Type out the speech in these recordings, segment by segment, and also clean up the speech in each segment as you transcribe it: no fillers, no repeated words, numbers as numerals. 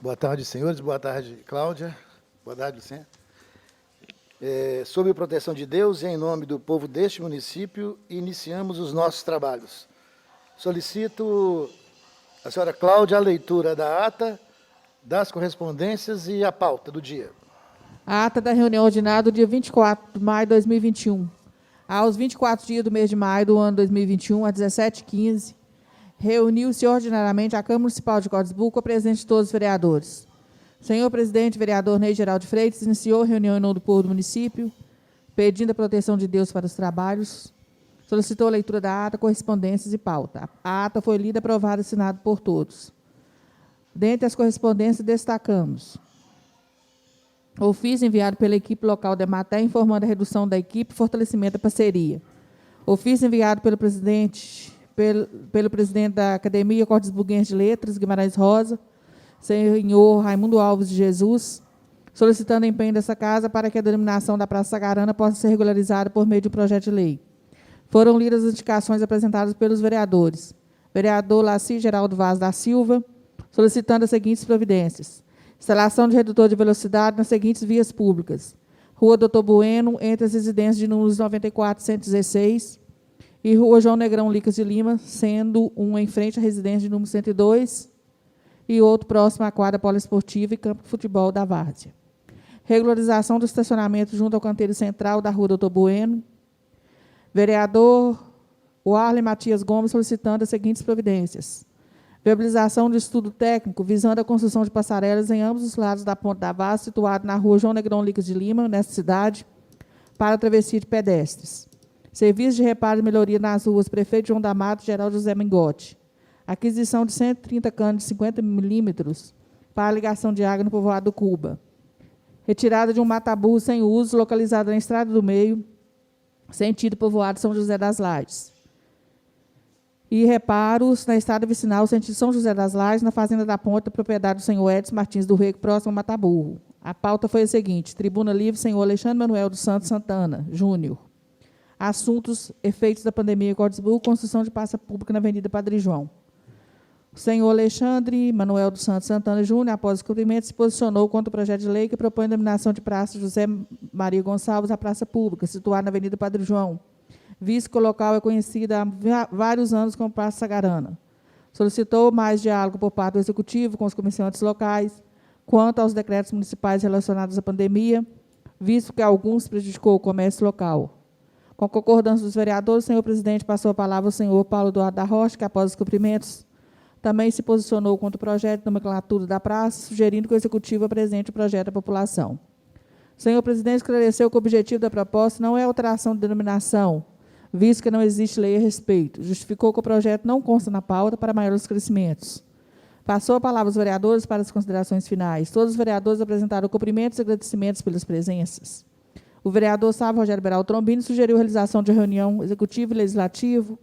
Boa tarde, senhores. Boa tarde, Cláudia. Boa tarde, Luciano. Sob a proteção de Deus e em nome do povo deste município, iniciamos os nossos trabalhos. Solicito a senhora Cláudia a leitura da ata, das correspondências e a pauta do dia. A ata da reunião ordinária do dia 24 de maio de 2021. Aos 24 dias do mês de maio do ano 2021, às 17h15, reuniu-se ordinariamente a Câmara Municipal de Cordisburgo com a presença de todos os vereadores. O senhor presidente, vereador Ney Geraldo Freitas, iniciou a reunião em nome do povo do município, pedindo a proteção de Deus para os trabalhos, solicitou a leitura da ata, correspondências e pauta. A ata foi lida, aprovada e assinada por todos. Dentre as correspondências, destacamos ofício enviado pela equipe local da Emater, informando a redução da equipe e fortalecimento da parceria. Ofício enviado pelo presidente da Academia Cordisburguense de Letras, Guimarães Rosa, senhor Raimundo Alves de Jesus, solicitando empenho dessa casa para que a denominação da Praça Sagarana possa ser regularizada por meio de um projeto de lei. Foram lidas as indicações apresentadas pelos vereadores. Vereador Laci Geraldo Vaz da Silva, solicitando as seguintes providências. Instalação de redutor de velocidade nas seguintes vias públicas. Rua Doutor Bueno, entre as residências de números 94 e 116, e Rua João Negrão Licas de Lima, sendo um em frente à residência de número 102 e outro próximo à quadra poliesportiva e campo de futebol da Várzea. Regularização do estacionamento junto ao canteiro central da Rua Doutor Bueno. Vereador Warley Matias Gomes solicitando as seguintes providências. Viabilização de estudo técnico visando a construção de passarelas em ambos os lados da Ponte da Várzea, situado na Rua João Negrão Licas de Lima, nesta cidade, para a travessia de pedestres. Serviço de reparo e melhoria nas ruas Prefeito João da Mata e Geral José Mingote. Aquisição de 130 canos de 50 milímetros para a ligação de água no povoado do Cuba. Retirada de um mataburro sem uso, localizado na Estrada do Meio, sentido povoado São José das Lajes. E reparos na estrada vicinal, sentido São José das Lajes, na Fazenda da Ponta, propriedade do senhor Edson Martins do Rego, próximo ao Mataburro. A pauta foi a seguinte: Tribuna Livre, senhor Alexandre Manuel dos Santos Santana, Júnior. Assuntos, efeitos da pandemia em Cordisburgo, construção de praça pública na Avenida Padre João. O senhor Alexandre Manuel dos Santos Santana Júnior, após o cumprimento, se posicionou contra o projeto de lei que propõe a denominação de Praça José Maria Gonçalves à praça pública, situada na Avenida Padre João, visto que o local é conhecido há vários anos como Praça Sagarana. Solicitou mais diálogo por parte do Executivo com os comerciantes locais quanto aos decretos municipais relacionados à pandemia, visto que alguns prejudicou o comércio local. Com a concordância dos vereadores, o senhor presidente passou a palavra ao senhor Paulo Eduardo da Rocha, que, após os cumprimentos, também se posicionou contra o projeto de nomenclatura da praça, sugerindo que o Executivo apresente o projeto à população. O senhor presidente esclareceu que o objetivo da proposta não é alteração de denominação, visto que não existe lei a respeito. Justificou que o projeto não consta na pauta para maiores esclarecimentos. Passou a palavra aos vereadores para as considerações finais. Todos os vereadores apresentaram cumprimentos e agradecimentos pelas presenças. O vereador Sávio Rogério Beraldo Trombini sugeriu a realização de reunião executiva e legislativa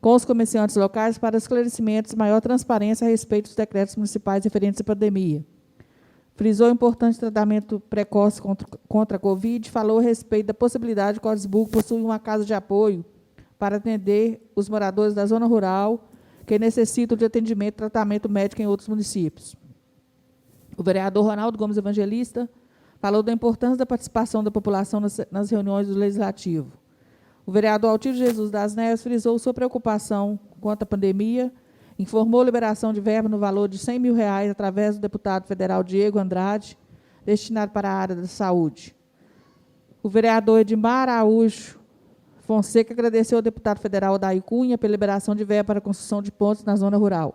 com os comerciantes locais para esclarecimentos e maior transparência a respeito dos decretos municipais referentes à pandemia. Frisou o importante tratamento precoce contra a Covid, falou a respeito da possibilidade de Cordisburgo possuir uma casa de apoio para atender os moradores da zona rural que necessitam de atendimento e tratamento médico em outros municípios. O vereador Ronaldo Gomes Evangelista falou da importância da participação da população nas reuniões do Legislativo. O vereador Altírio Jesus das Neves frisou sua preocupação quanto à pandemia, informou a liberação de verba no valor de R$100 mil através do deputado federal Diego Andrade, destinado para a área da saúde. O vereador Edmar Araújo Fonseca agradeceu ao deputado federal Odair Cunha pela liberação de verba para a construção de pontes na zona rural.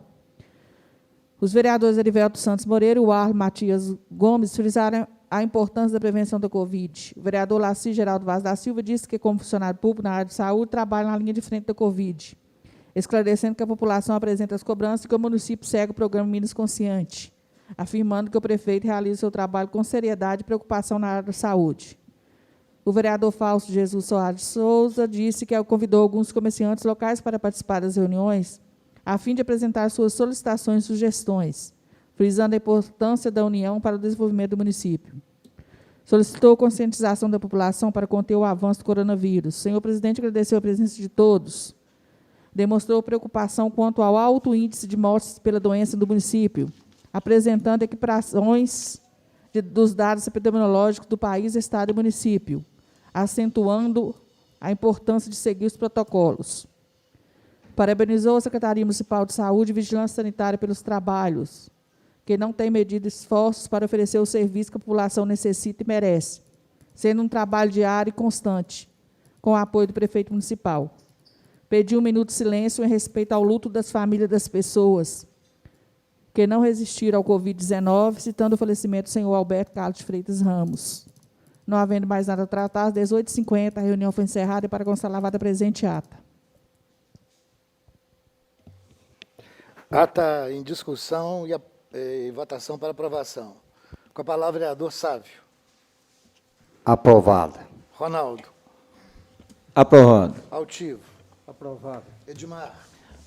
Os vereadores Erivelto Santos Moreira e Warley Matias Gomes frisaram a importância da prevenção da Covid. O vereador Laci Geraldo Vaz da Silva disse que, como funcionário público na área de saúde, trabalha na linha de frente da Covid, esclarecendo que a população apresenta as cobranças e que o município segue o programa Minas Consciente, afirmando que o prefeito realiza seu trabalho com seriedade e preocupação na área da saúde. O vereador Fausto Jesus Soares de Souza disse que convidou alguns comerciantes locais para participar das reuniões, a fim de apresentar suas solicitações e sugestões, frisando a importância da união para o desenvolvimento do município. Solicitou conscientização da população para conter o avanço do coronavírus. O senhor presidente agradeceu a presença de todos. Demonstrou preocupação quanto ao alto índice de mortes pela doença do município, apresentando equiparações dos dados epidemiológicos do país, estado e município, acentuando a importância de seguir os protocolos. Parabenizou a Secretaria Municipal de Saúde e Vigilância Sanitária pelos trabalhos, que não tem medido esforços para oferecer o serviço que a população necessita e merece, sendo um trabalho diário e constante, com o apoio do prefeito municipal. Pediu um minuto de silêncio em respeito ao luto das famílias das pessoas que não resistiram ao Covid-19, citando o falecimento do senhor Alberto Carlos de Freitas Ramos. Não havendo mais nada a tratar, às 18h50, a reunião foi encerrada e para constar lavada presente ata. Ata em discussão e votação para aprovação. Com a palavra, vereador Sávio. Aprovada. Ronaldo. Aprovado. Altivo. Aprovado. Edmar.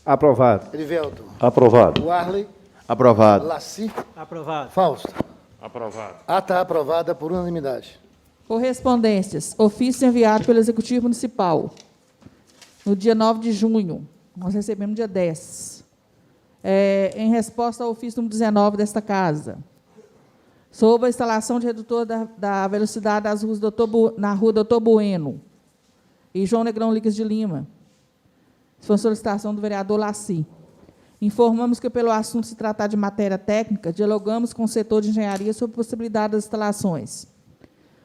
Aprovado. Erivelton. Aprovado. Warley. Aprovado. Laci. Aprovado. Fausto. Aprovado. Ata aprovada por unanimidade. Correspondências. Ofício enviado pelo Executivo Municipal. No dia 9 de junho. Nós recebemos no dia 10. Em resposta ao ofício número 19 desta Casa. Sobre a instalação de redutor da velocidade das ruas na rua Doutor Bueno e João Negrão Ligas de Lima. Foi solicitação do vereador Laci. Informamos que, pelo assunto se tratar de matéria técnica, dialogamos com o setor de engenharia sobre a possibilidade das instalações.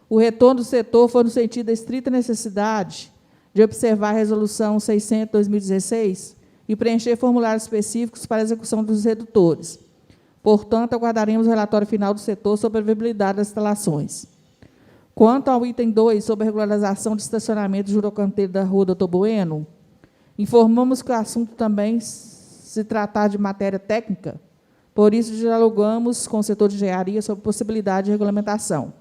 O retorno do setor foi no sentido da estrita necessidade de observar a Resolução 600/2016 e preencher formulários específicos para a execução dos redutores. Portanto, aguardaremos o relatório final do setor sobre a viabilidade das instalações. Quanto ao item 2, sobre a regularização de estacionamento jurocanteiro da rua Doutor Bueno, informamos que o assunto também se tratar de matéria técnica, por isso dialogamos com o setor de engenharia sobre a possibilidade de regulamentação.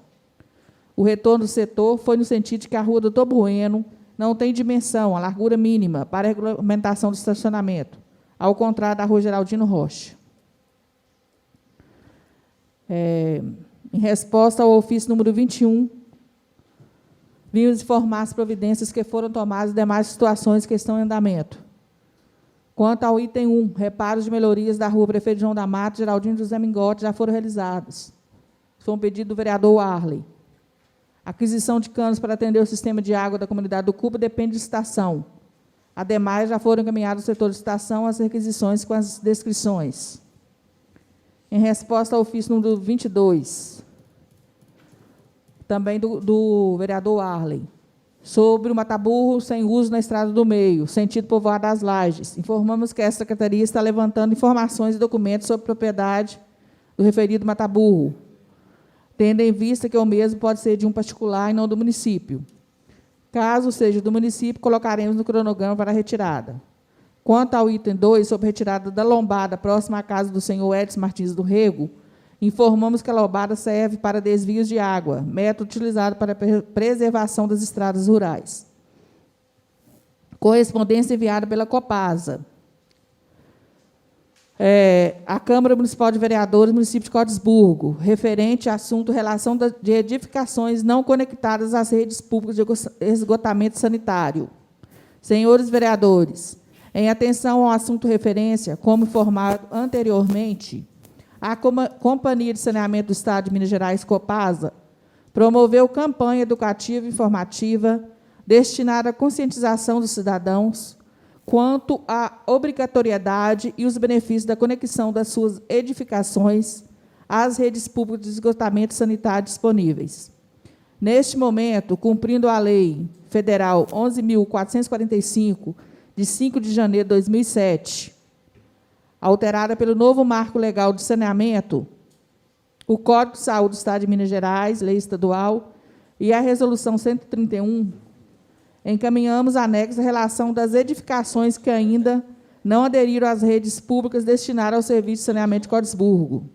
O retorno do setor foi no sentido de que a rua Doutor Bueno não tem dimensão, a largura mínima para a regulamentação do estacionamento, ao contrário da rua Geraldino Rocha. Em resposta ao ofício número 21, vimos informar as providências que foram tomadas e demais situações que estão em andamento. Quanto ao item 1, reparos de melhorias da rua Prefeito João da Mata, Geraldino José Mingote, já foram realizados. Foi um pedido do vereador Warley. Aquisição de canos para atender o sistema de água da comunidade do Cuba depende de estação. Ademais, já foram encaminhados ao setor de estação as requisições com as descrições. Em resposta ao ofício número 22, também do vereador Warley, sobre o mataburro sem uso na estrada do meio, sentido Povoado das Lajes. Informamos que a Secretaria está levantando informações e documentos sobre propriedade do referido mataburro, tendo em vista que o mesmo pode ser de um particular e não do município. Caso seja do município, colocaremos no cronograma para a retirada. Quanto ao item 2, sobre retirada da lombada próxima à casa do senhor Edson Martins do Rego, informamos que a lombada serve para desvios de água, método utilizado para a preservação das estradas rurais. Correspondência enviada pela Copasa. A Câmara Municipal de Vereadores, município de Cordesburgo, referente a assunto relação de edificações não conectadas às redes públicas de esgotamento sanitário. Senhores vereadores, em atenção ao assunto referência, como informado anteriormente, a Companhia de Saneamento do Estado de Minas Gerais, Copasa, promoveu campanha educativa e informativa destinada à conscientização dos cidadãos quanto à obrigatoriedade e os benefícios da conexão das suas edificações às redes públicas de esgotamento sanitário disponíveis. Neste momento, cumprindo a Lei Federal 11.445, de 5 de janeiro de 2007, alterada pelo novo Marco Legal de Saneamento, o Código de Saúde do Estado de Minas Gerais, Lei Estadual, e a Resolução 131, encaminhamos anexo à relação das edificações que ainda não aderiram às redes públicas destinadas ao serviço de saneamento de Cordesburgo.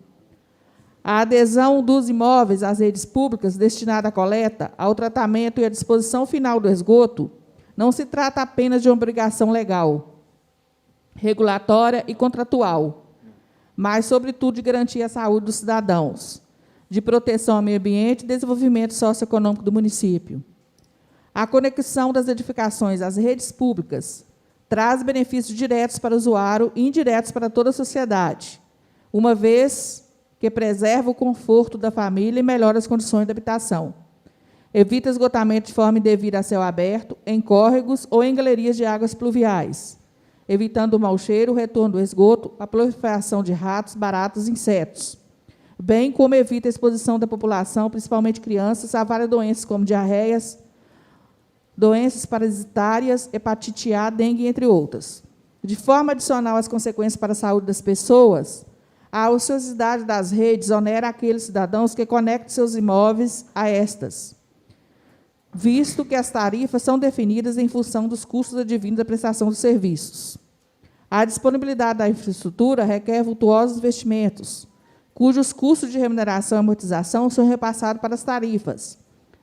A adesão dos imóveis às redes públicas destinada à coleta, ao tratamento e à disposição final do esgoto não se trata apenas de uma obrigação legal, regulatória e contratual, mas, sobretudo, de garantir a saúde dos cidadãos, de proteção ao meio ambiente e desenvolvimento socioeconômico do município. A conexão das edificações às redes públicas traz benefícios diretos para o usuário e indiretos para toda a sociedade, uma vez que preserva o conforto da família e melhora as condições de habitação. Evita esgotamento de forma indevida a céu aberto, em córregos ou em galerias de águas pluviais, evitando o mau cheiro, o retorno do esgoto, a proliferação de ratos, baratas e insetos, bem como evita a exposição da população, principalmente crianças, a várias doenças como diarreias, doenças parasitárias, hepatite A, dengue, entre outras. De forma adicional às consequências para a saúde das pessoas, a ociosidade das redes onera aqueles cidadãos que conectam seus imóveis a estas, visto que as tarifas são definidas em função dos custos advindos da prestação dos serviços. A disponibilidade da infraestrutura requer vultuosos investimentos, cujos custos de remuneração e amortização são repassados para as tarifas,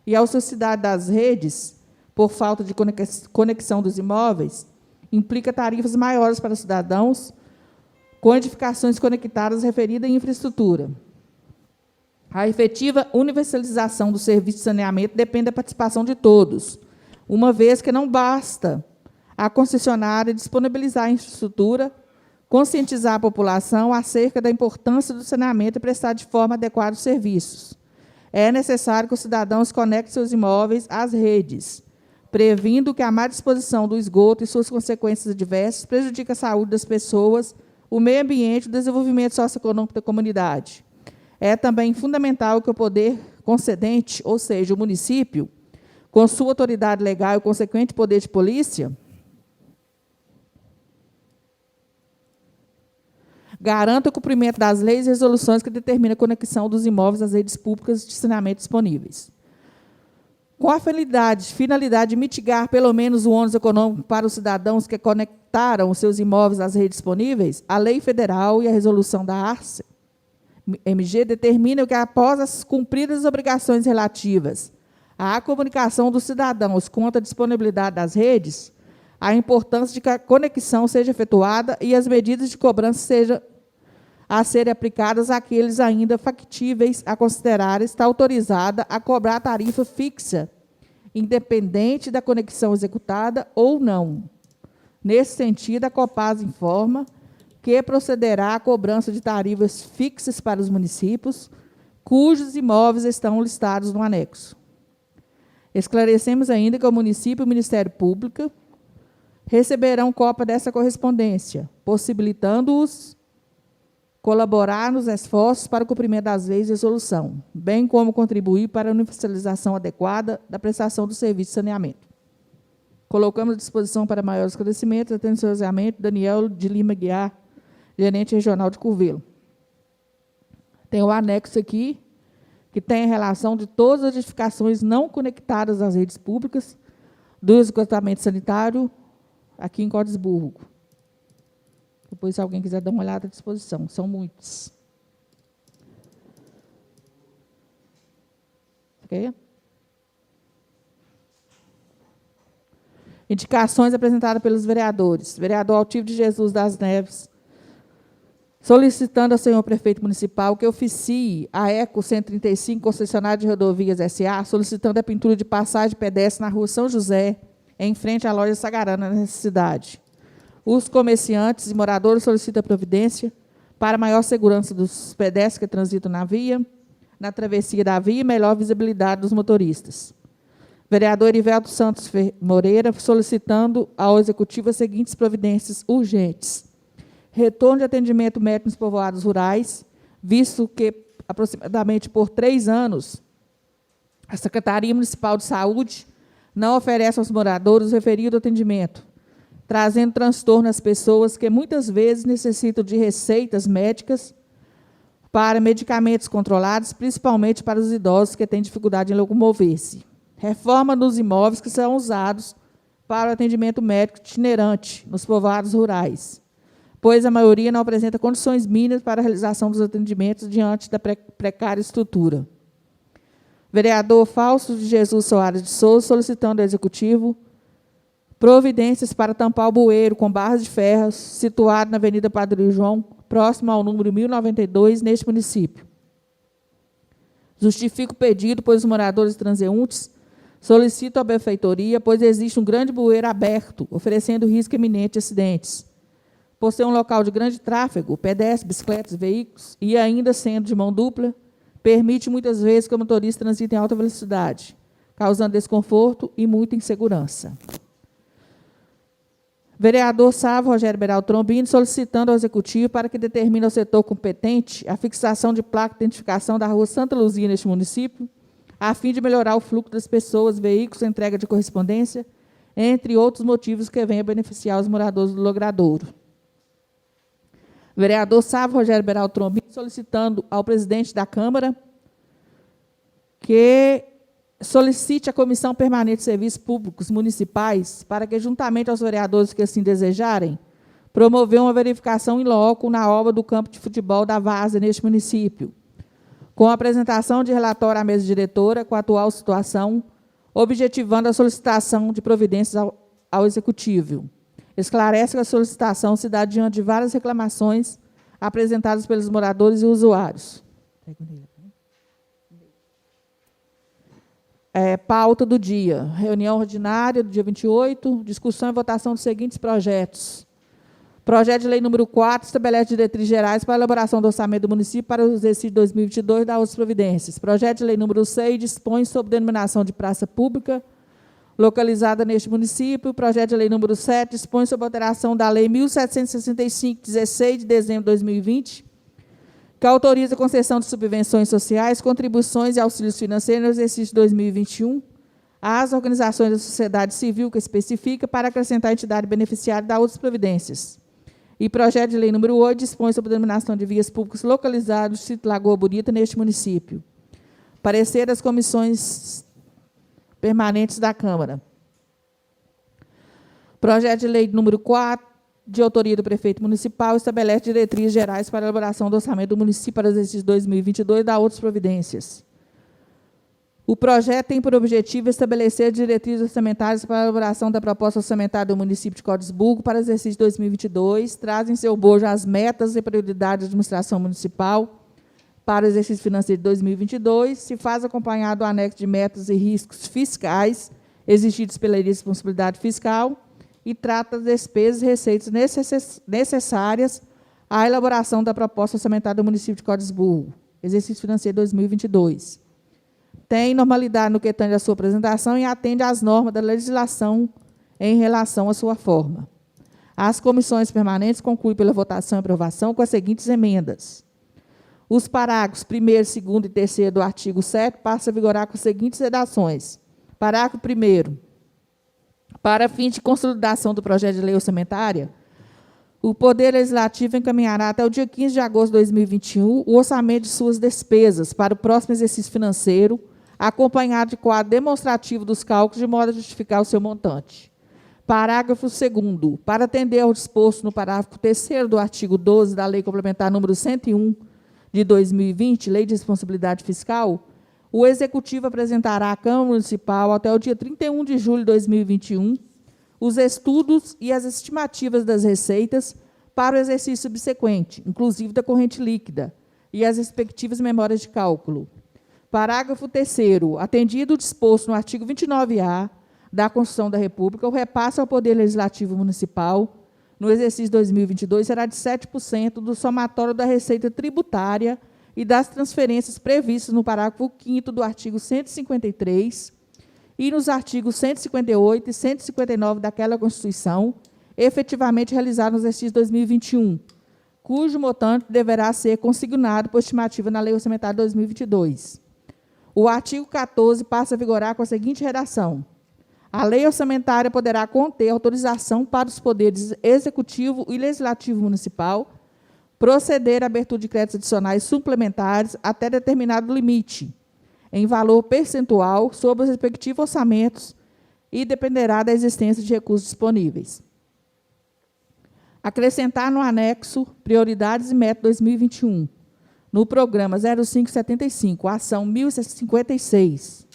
e a ociosidade das redes, por falta de conexão dos imóveis, implica tarifas maiores para os cidadãos, com edificações conectadas referidas em infraestrutura. A efetiva universalização do serviço de saneamento depende da participação de todos, uma vez que não basta a concessionária disponibilizar a infraestrutura, conscientizar a população acerca da importância do saneamento e prestar de forma adequada os serviços. É necessário que os cidadãos conectem seus imóveis às redes, previndo que a má disposição do esgoto e suas consequências adversas prejudica a saúde das pessoas, o meio ambiente e o desenvolvimento socioeconômico da comunidade. É também fundamental que o poder concedente, ou seja, o município, com sua autoridade legal e o consequente poder de polícia, garanta o cumprimento das leis e resoluções que determinam a conexão dos imóveis às redes públicas de saneamento disponíveis. Com a finalidade de mitigar, pelo menos, o ônus econômico para os cidadãos que conectaram os seus imóveis às redes disponíveis, a lei federal e a resolução da ARCE-MG determinam que, após as cumpridas as obrigações relativas à comunicação dos cidadãos quanto à disponibilidade das redes, a importância de que a conexão seja efetuada e as medidas de cobrança sejam a serem aplicadas àqueles ainda factíveis a considerar está autorizada a cobrar tarifa fixa, independente da conexão executada ou não. Nesse sentido, a Copasa informa que procederá à cobrança de tarifas fixas para os municípios, cujos imóveis estão listados no anexo. Esclarecemos ainda que o município e o Ministério Público receberão cópia dessa correspondência, possibilitando-os colaborar nos esforços para o cumprimento das leis de resolução, bem como contribuir para a universalização adequada da prestação do serviço de saneamento. Colocamos à disposição para maior esclarecimento, atenciosamente, Daniel de Lima Guiar, gerente regional de Curvelo. Tem o anexo aqui, que tem a relação de todas as edificações não conectadas às redes públicas do esgotamento sanitário aqui em Cordesburgo. Depois, se alguém quiser dar uma olhada à disposição, são muitos. Ok? Indicações apresentadas pelos vereadores. Vereador Altivo de Jesus das Neves, solicitando ao senhor prefeito municipal que oficie a ECO 135, concessionária de rodovias SA, solicitando a pintura de passagem pedestre na rua São José, em frente à loja Sagarana, nessa cidade. Os comerciantes e moradores solicitam providência para maior segurança dos pedestres que transitam na via, na travessia da via e melhor visibilidade dos motoristas. Vereador Erivelto Santos Moreira, solicitando ao Executivo as seguintes providências urgentes. Retorno de atendimento médico nos povoados rurais, visto que, aproximadamente por 3 anos, a Secretaria Municipal de Saúde não oferece aos moradores o referido atendimento, trazendo transtorno às pessoas que muitas vezes necessitam de receitas médicas para medicamentos controlados, principalmente para os idosos que têm dificuldade em locomover-se. Reforma dos imóveis que são usados para o atendimento médico itinerante nos povoados rurais, pois a maioria não apresenta condições mínimas para a realização dos atendimentos diante da precária estrutura. Vereador Fausto de Jesus Soares de Souza, solicitando ao Executivo providências para tampar o bueiro com barras de ferro situado na Avenida Padre João, próximo ao número 1092, neste município. Justifico o pedido, pois os moradores transeuntes solicitam à Prefeitura, pois existe um grande bueiro aberto, oferecendo risco iminente de acidentes. por ser um local de grande tráfego, pedestres, bicicletas, veículos, e ainda sendo de mão dupla, permite muitas vezes que o motorista transite em alta velocidade, causando desconforto e muita insegurança. Vereador Sávio Rogério Beraldo Trombini, solicitando ao Executivo para que determine ao setor competente a fixação de placa de identificação da rua Santa Luzia neste município, a fim de melhorar o fluxo das pessoas, veículos, entrega de correspondência, entre outros motivos que venham beneficiar os moradores do Logradouro. Vereador Sávio Rogério Beraldo Trombini, solicitando ao presidente da Câmara que solicite a Comissão Permanente de Serviços Públicos Municipais para que, juntamente aos vereadores que assim desejarem, promover uma verificação in loco na obra do campo de futebol da Várzea neste município, com a apresentação de relatório à mesa diretora com a atual situação, objetivando a solicitação de providências ao Executivo. Esclarece que a solicitação se dá diante de várias reclamações apresentadas pelos moradores e usuários. Pauta do dia. Reunião ordinária do dia 28, discussão e votação dos seguintes projetos. Projeto de lei número 4, estabelece diretrizes gerais para a elaboração do orçamento do município para o exercício de 2022 e da outras providências. Projeto de lei número 6, dispõe sobre denominação de praça pública localizada neste município. Projeto de lei número 7, dispõe sobre alteração da lei 1765, 16 de dezembro de 2020, que autoriza a concessão de subvenções sociais, contribuições e auxílios financeiros no exercício de 2021 às organizações da sociedade civil que especifica para acrescentar a entidade beneficiária da outras providências. E projeto de lei número 8 dispõe sobre a denominação de vias públicas localizadas no distrito Lagoa Bonita, neste município. Parecer das comissões permanentes da Câmara. Projeto de lei número 4, de autoria do prefeito municipal, estabelece diretrizes gerais para a elaboração do orçamento do município para o exercício de 2022 e da outras providências. O projeto tem por objetivo estabelecer diretrizes orçamentárias para a elaboração da proposta orçamentária do município de Cordisburgo para o exercício de 2022, traz em seu bojo as metas e prioridades da administração municipal para o exercício financeiro de 2022, se faz acompanhado do anexo de metas e riscos fiscais exigidos pela responsabilidade fiscal, e trata das despesas e receitas necessárias à elaboração da proposta orçamentária do município de Cordisburgo, exercício financeiro 2022. Tem normalidade no que tange à sua apresentação e atende às normas da legislação em relação à sua forma. As comissões permanentes concluem pela votação e aprovação com as seguintes emendas. Os parágrafos 1º, 2º e 3º do artigo 7 passam a vigorar com as seguintes redações. Parágrafo 1º. Para fim de consolidação do projeto de lei orçamentária, o Poder Legislativo encaminhará até o dia 15 de agosto de 2021 o orçamento de suas despesas para o próximo exercício financeiro, acompanhado de quadro demonstrativo dos cálculos, de modo a justificar o seu montante. Parágrafo 2º. Para atender ao disposto no parágrafo 3º do artigo 12 da Lei Complementar número 101 de 2020, Lei de Responsabilidade Fiscal, o Executivo apresentará à Câmara Municipal, até o dia 31 de julho de 2021, os estudos e as estimativas das receitas para o exercício subsequente, inclusive da corrente líquida, e as respectivas memórias de cálculo. Parágrafo 3º. Atendido o disposto no artigo 29A da Constituição da República, o repasse ao Poder Legislativo Municipal, no exercício de 2022, será de 7% do somatório da receita tributária e das transferências previstas no parágrafo 5º do artigo 153 e nos artigos 158 e 159 daquela Constituição, efetivamente realizado no exercício de 2021, cujo montante deverá ser consignado por estimativa na Lei Orçamentária de 2022. O artigo 14 passa a vigorar com a seguinte redação. A lei orçamentária poderá conter autorização para os poderes executivo e legislativo municipal proceder à abertura de créditos adicionais suplementares até determinado limite, em valor percentual, sobre os respectivos orçamentos e dependerá da existência de recursos disponíveis. Acrescentar no anexo Prioridades e Metas 2021, no programa 0575, ação 1056,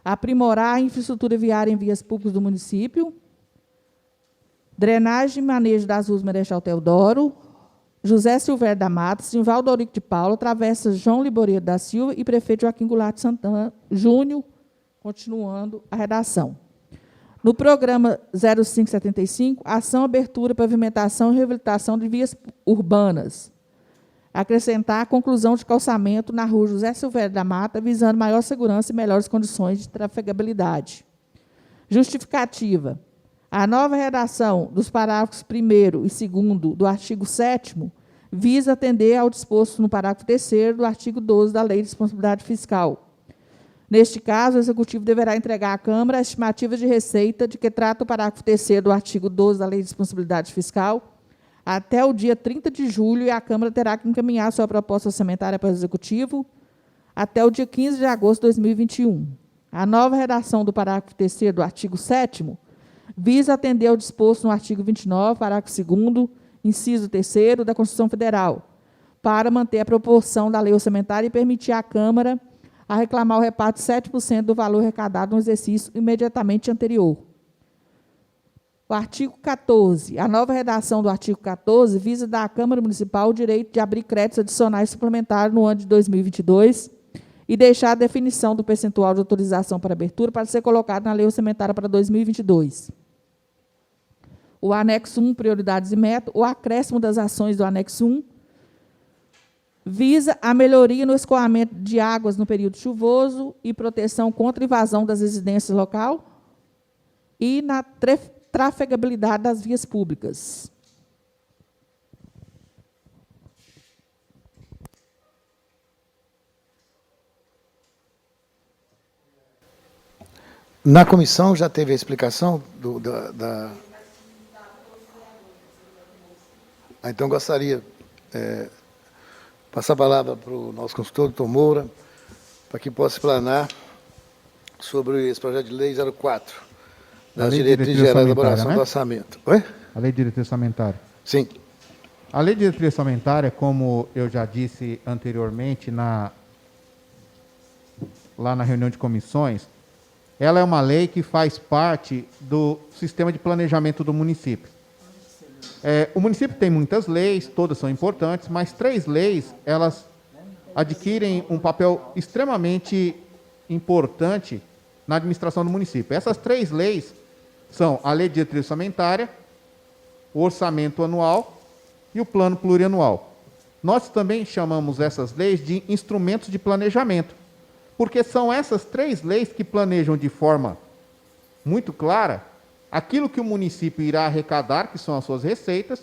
aprimorar a infraestrutura viária em vias públicas do município, drenagem e manejo das ruas Marechal Teodoro, José Silvério da Mata, Simvaldo Aurico de Paula, Travessa João Liboreiro da Silva e prefeito Joaquim Goulart de Santana Júnior, continuando a redação. No programa 0575, ação, abertura, pavimentação e reabilitação de vias urbanas. Acrescentar a conclusão de calçamento na rua José Silvério da Mata, visando maior segurança e melhores condições de trafegabilidade. Justificativa. A nova redação dos parágrafos 1º e 2º do artigo 7º visa atender ao disposto no parágrafo 3º do artigo 12 da Lei de Responsabilidade Fiscal. Neste caso, o Executivo deverá entregar à Câmara a estimativa de receita de que trata o parágrafo 3º do artigo 12 da Lei de Responsabilidade Fiscal até o dia 30 de julho e a Câmara terá que encaminhar sua proposta orçamentária para o Executivo até o dia 15 de agosto de 2021. A nova redação do parágrafo 3º do artigo 7º visa atender ao disposto no artigo 29, parágrafo 2º, inciso 3º da Constituição Federal, para manter a proporção da lei orçamentária e permitir à Câmara a reclamar o repasse de 7% do valor arrecadado no exercício imediatamente anterior. O artigo 14. A nova redação do artigo 14 visa dar à Câmara Municipal o direito de abrir créditos adicionais suplementares no ano de 2022 e deixar a definição do percentual de autorização para abertura para ser colocado na lei orçamentária para 2022. O anexo 1, prioridades e metas, o acréscimo das ações do anexo 1, visa a melhoria no escoamento de águas no período chuvoso e proteção contra invasão das residências local e na trafegabilidade das vias públicas. Na comissão já teve a explicação então gostaria passar a palavra para o nosso consultor, doutor Moura, para que possa explanar sobre esse projeto de lei 04, das diretrizes gerais de elaboração do orçamento. Oi? A lei de diretriz orçamentária. Sim. A lei de diretriz orçamentária, como eu já disse anteriormente lá na reunião de comissões, ela é uma lei que faz parte do sistema de planejamento do município. O município tem muitas leis, todas são importantes, mas 3 leis, elas adquirem um papel extremamente importante na administração do município. Essas 3 leis são a Lei de Diretriz Orçamentária, o Orçamento Anual e o Plano Plurianual. Nós também chamamos essas leis de instrumentos de planejamento, porque são essas 3 leis que planejam de forma muito clara aquilo que o município irá arrecadar, que são as suas receitas,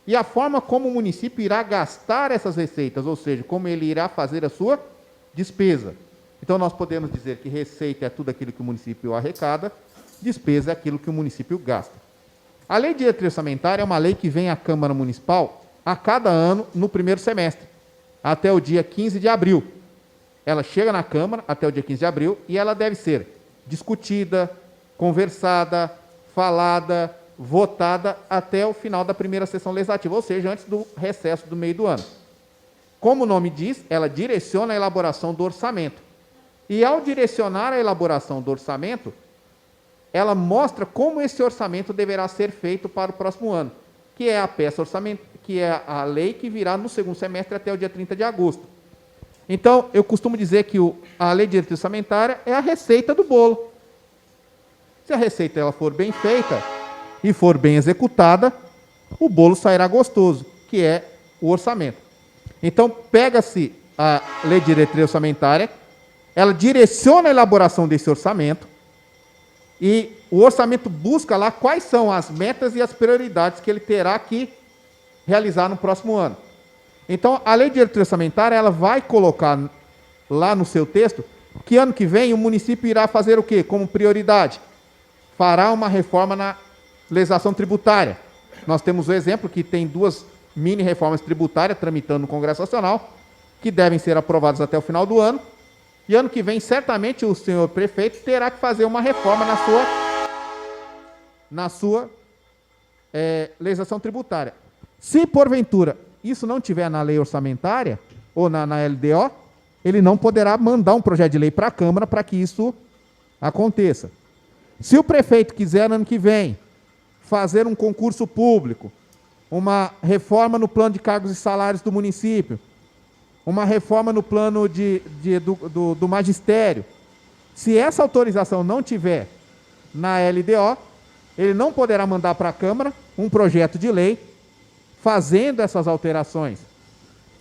e a forma como o município irá gastar essas receitas, ou seja, como ele irá fazer a sua despesa. Então, nós podemos dizer que receita é tudo aquilo que o município arrecada, despesa é aquilo que o município gasta. A Lei de Diretriz Orçamentária é uma lei que vem à Câmara Municipal a cada ano no primeiro semestre, até o dia 15 de abril. Ela chega na Câmara até o dia 15 de abril e ela deve ser discutida, conversada, falada, votada até o final da primeira sessão legislativa, ou seja, antes do recesso do meio do ano. Como o nome diz, ela direciona a elaboração do orçamento. E ao direcionar a elaboração do orçamento, ela mostra como esse orçamento deverá ser feito para o próximo ano, que é a peça orçamentária, que é a lei que virá no segundo semestre até o dia 30 de agosto. Então, eu costumo dizer que a lei de diretriz orçamentária é a receita do bolo. Se a receita ela for bem feita e for bem executada, o bolo sairá gostoso, que é o orçamento. Então, pega-se a lei de diretriz orçamentária, ela direciona a elaboração desse orçamento e o orçamento busca lá quais são as metas e as prioridades que ele terá que realizar no próximo ano. Então, a lei de diretriz orçamentária, ela vai colocar lá no seu texto que ano que vem o município irá fazer o quê? Como prioridade? Fará uma reforma na legislação tributária. Nós temos o exemplo que tem 2 mini-reformas tributárias tramitando no Congresso Nacional, que devem ser aprovadas até o final do ano, e ano que vem, certamente, o senhor prefeito terá que fazer uma reforma na sua legislação tributária. Se, porventura, isso não tiver na lei orçamentária, ou na LDO, ele não poderá mandar um projeto de lei para a Câmara para que isso aconteça. Se o prefeito quiser, ano que vem, fazer um concurso público, uma reforma no plano de cargos e salários do município, uma reforma no plano do magistério, se essa autorização não tiver na LDO, ele não poderá mandar para a Câmara um projeto de lei fazendo essas alterações.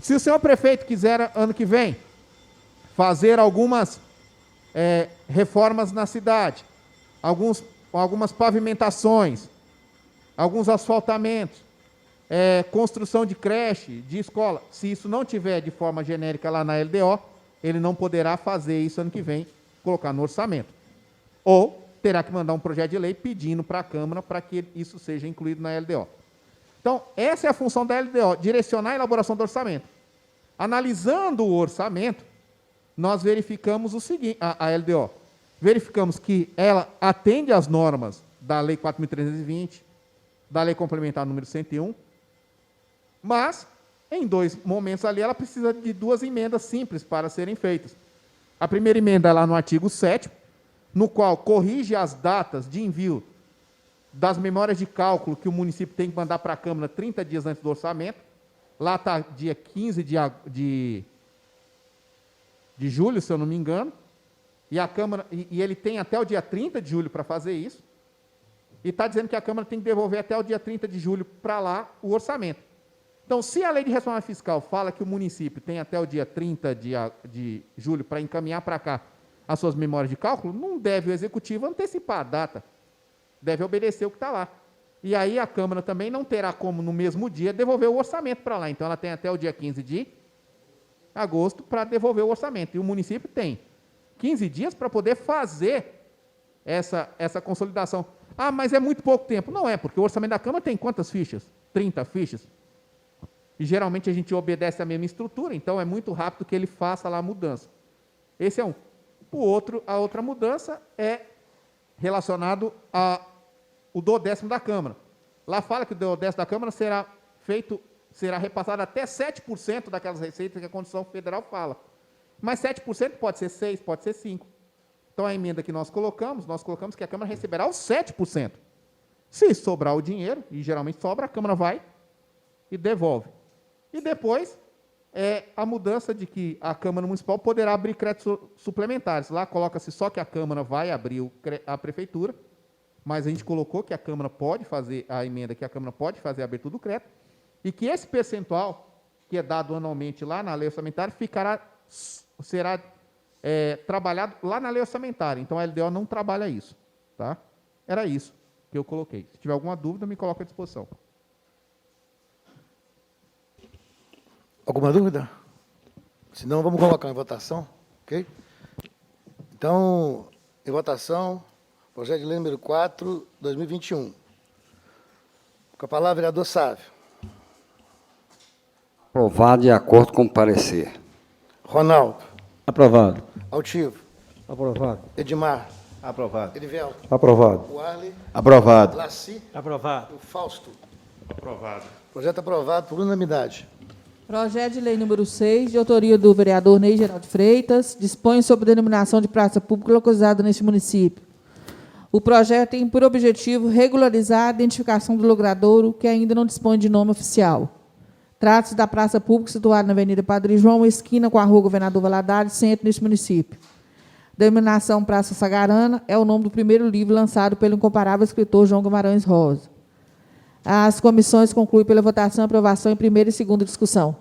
Se o senhor prefeito quiser, ano que vem, fazer algumas reformas na cidade, algumas pavimentações, alguns asfaltamentos, construção de creche, de escola, se isso não tiver de forma genérica lá na LDO, ele não poderá fazer isso ano que vem, colocar no orçamento. Ou terá que mandar um projeto de lei pedindo para a Câmara para que isso seja incluído na LDO. Então, essa é a função da LDO, direcionar a elaboração do orçamento. Analisando o orçamento, nós verificamos o seguinte, a LDO, verificamos que ela atende às normas da Lei 4.320, da Lei Complementar número 101, mas, em 2 momentos ali, ela precisa de 2 emendas simples para serem feitas. A primeira emenda é lá no artigo 7º, no qual corrige as datas de envio das memórias de cálculo que o município tem que mandar para a Câmara 30 dias antes do orçamento. Lá está dia 15 de julho, se eu não me engano, e a Câmara, e ele tem até o dia 30 de julho para fazer isso, e está dizendo que a Câmara tem que devolver até o dia 30 de julho para lá o orçamento. Então, se a lei de reforma fiscal fala que o município tem até o dia 30 de julho para encaminhar para cá as suas memórias de cálculo, não deve o Executivo antecipar a data, deve obedecer o que está lá. E aí a Câmara também não terá como, no mesmo dia, devolver o orçamento para lá. Então, ela tem até o dia 15 de agosto para devolver o orçamento. E o município tem 15 dias para poder fazer essa consolidação. Ah, mas é muito pouco tempo. Não é, porque o orçamento da Câmara tem quantas fichas? 30 fichas. E geralmente a gente obedece a mesma estrutura, então é muito rápido que ele faça lá a mudança. Esse é um. A outra mudança é relacionado ao duodécimo da Câmara. Lá fala que o duodécimo da Câmara será repassado até 7% daquelas receitas que a Constituição Federal fala. Mas 7% pode ser 6%, pode ser 5%. Então, a emenda que nós colocamos que a Câmara receberá os 7%. Se sobrar o dinheiro, e geralmente sobra, a Câmara vai e devolve. E depois, a mudança de que a Câmara Municipal poderá abrir créditos suplementares. Lá coloca-se só que a Câmara vai abrir a Prefeitura, mas a gente colocou que a Câmara pode fazer, a emenda que a Câmara pode fazer a abertura do crédito, e que esse percentual, que é dado anualmente lá na lei orçamentária, será trabalhado lá na lei orçamentária. Então, a LDO não trabalha isso. Tá? Era isso que eu coloquei. Se tiver alguma dúvida, me coloque à disposição. Alguma dúvida? Se não, vamos colocar em votação, ok? Então, em votação, projeto de lei número 4, 2021. Com a palavra, vereador Sávio. Aprovado de acordo com o parecer. Ronaldo. Aprovado. Altivo. Aprovado. Edmar. Aprovado. Edivelto. Aprovado. Warley. Aprovado. Laci. Aprovado. Fausto. Aprovado. Projeto aprovado por unanimidade. Projeto de lei número 6, de autoria do vereador Ney Geraldo Freitas, dispõe sobre denominação de praça pública localizada neste município. O projeto tem por objetivo regularizar a identificação do logradouro que ainda não dispõe de nome oficial. Trata-se da praça pública situada na Avenida Padre João, esquina com a Rua Governador Valadares, centro deste município. Denominação Praça Sagarana é o nome do primeiro livro lançado pelo incomparável escritor João Guimarães Rosa. As comissões concluem pela votação e aprovação em primeira e segunda discussão.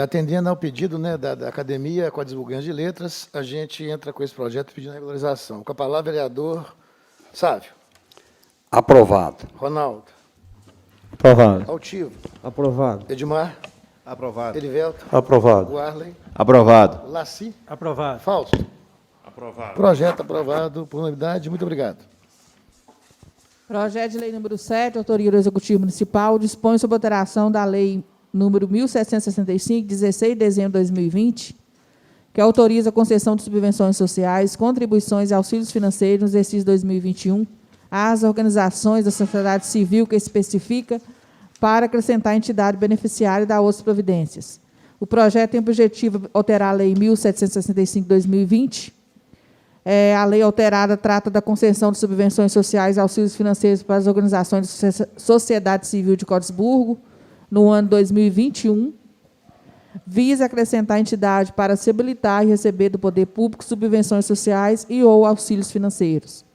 Atendendo ao pedido, né, da Academia com a Divulgante de Letras, a gente entra com esse projeto pedindo regularização. Com a palavra, vereador Sávio. Aprovado. Ronaldo. Aprovado. Altivo. Aprovado. Edmar. Aprovado. Edivelto. Aprovado. Warley. Aprovado. Laci. Aprovado. Fausto. Aprovado. Projeto aprovado por unanimidade. Muito obrigado. Projeto de lei número 7, autoria do Executivo Municipal, dispõe sobre alteração da lei número 1765, 16 de dezembro de 2020, que autoriza a concessão de subvenções sociais, contribuições e auxílios financeiros no exercício 2021 às organizações da sociedade civil que especifica para acrescentar a entidade beneficiária e dar outras providências. O projeto tem o objetivo de alterar a lei 1765 de 2020. A lei alterada trata da concessão de subvenções sociais e auxílios financeiros para as organizações da sociedade civil de Cotesburgo, no ano 2021. visa acrescentar a entidade para se habilitar e receber do poder público subvenções sociais e ou auxílios financeiros.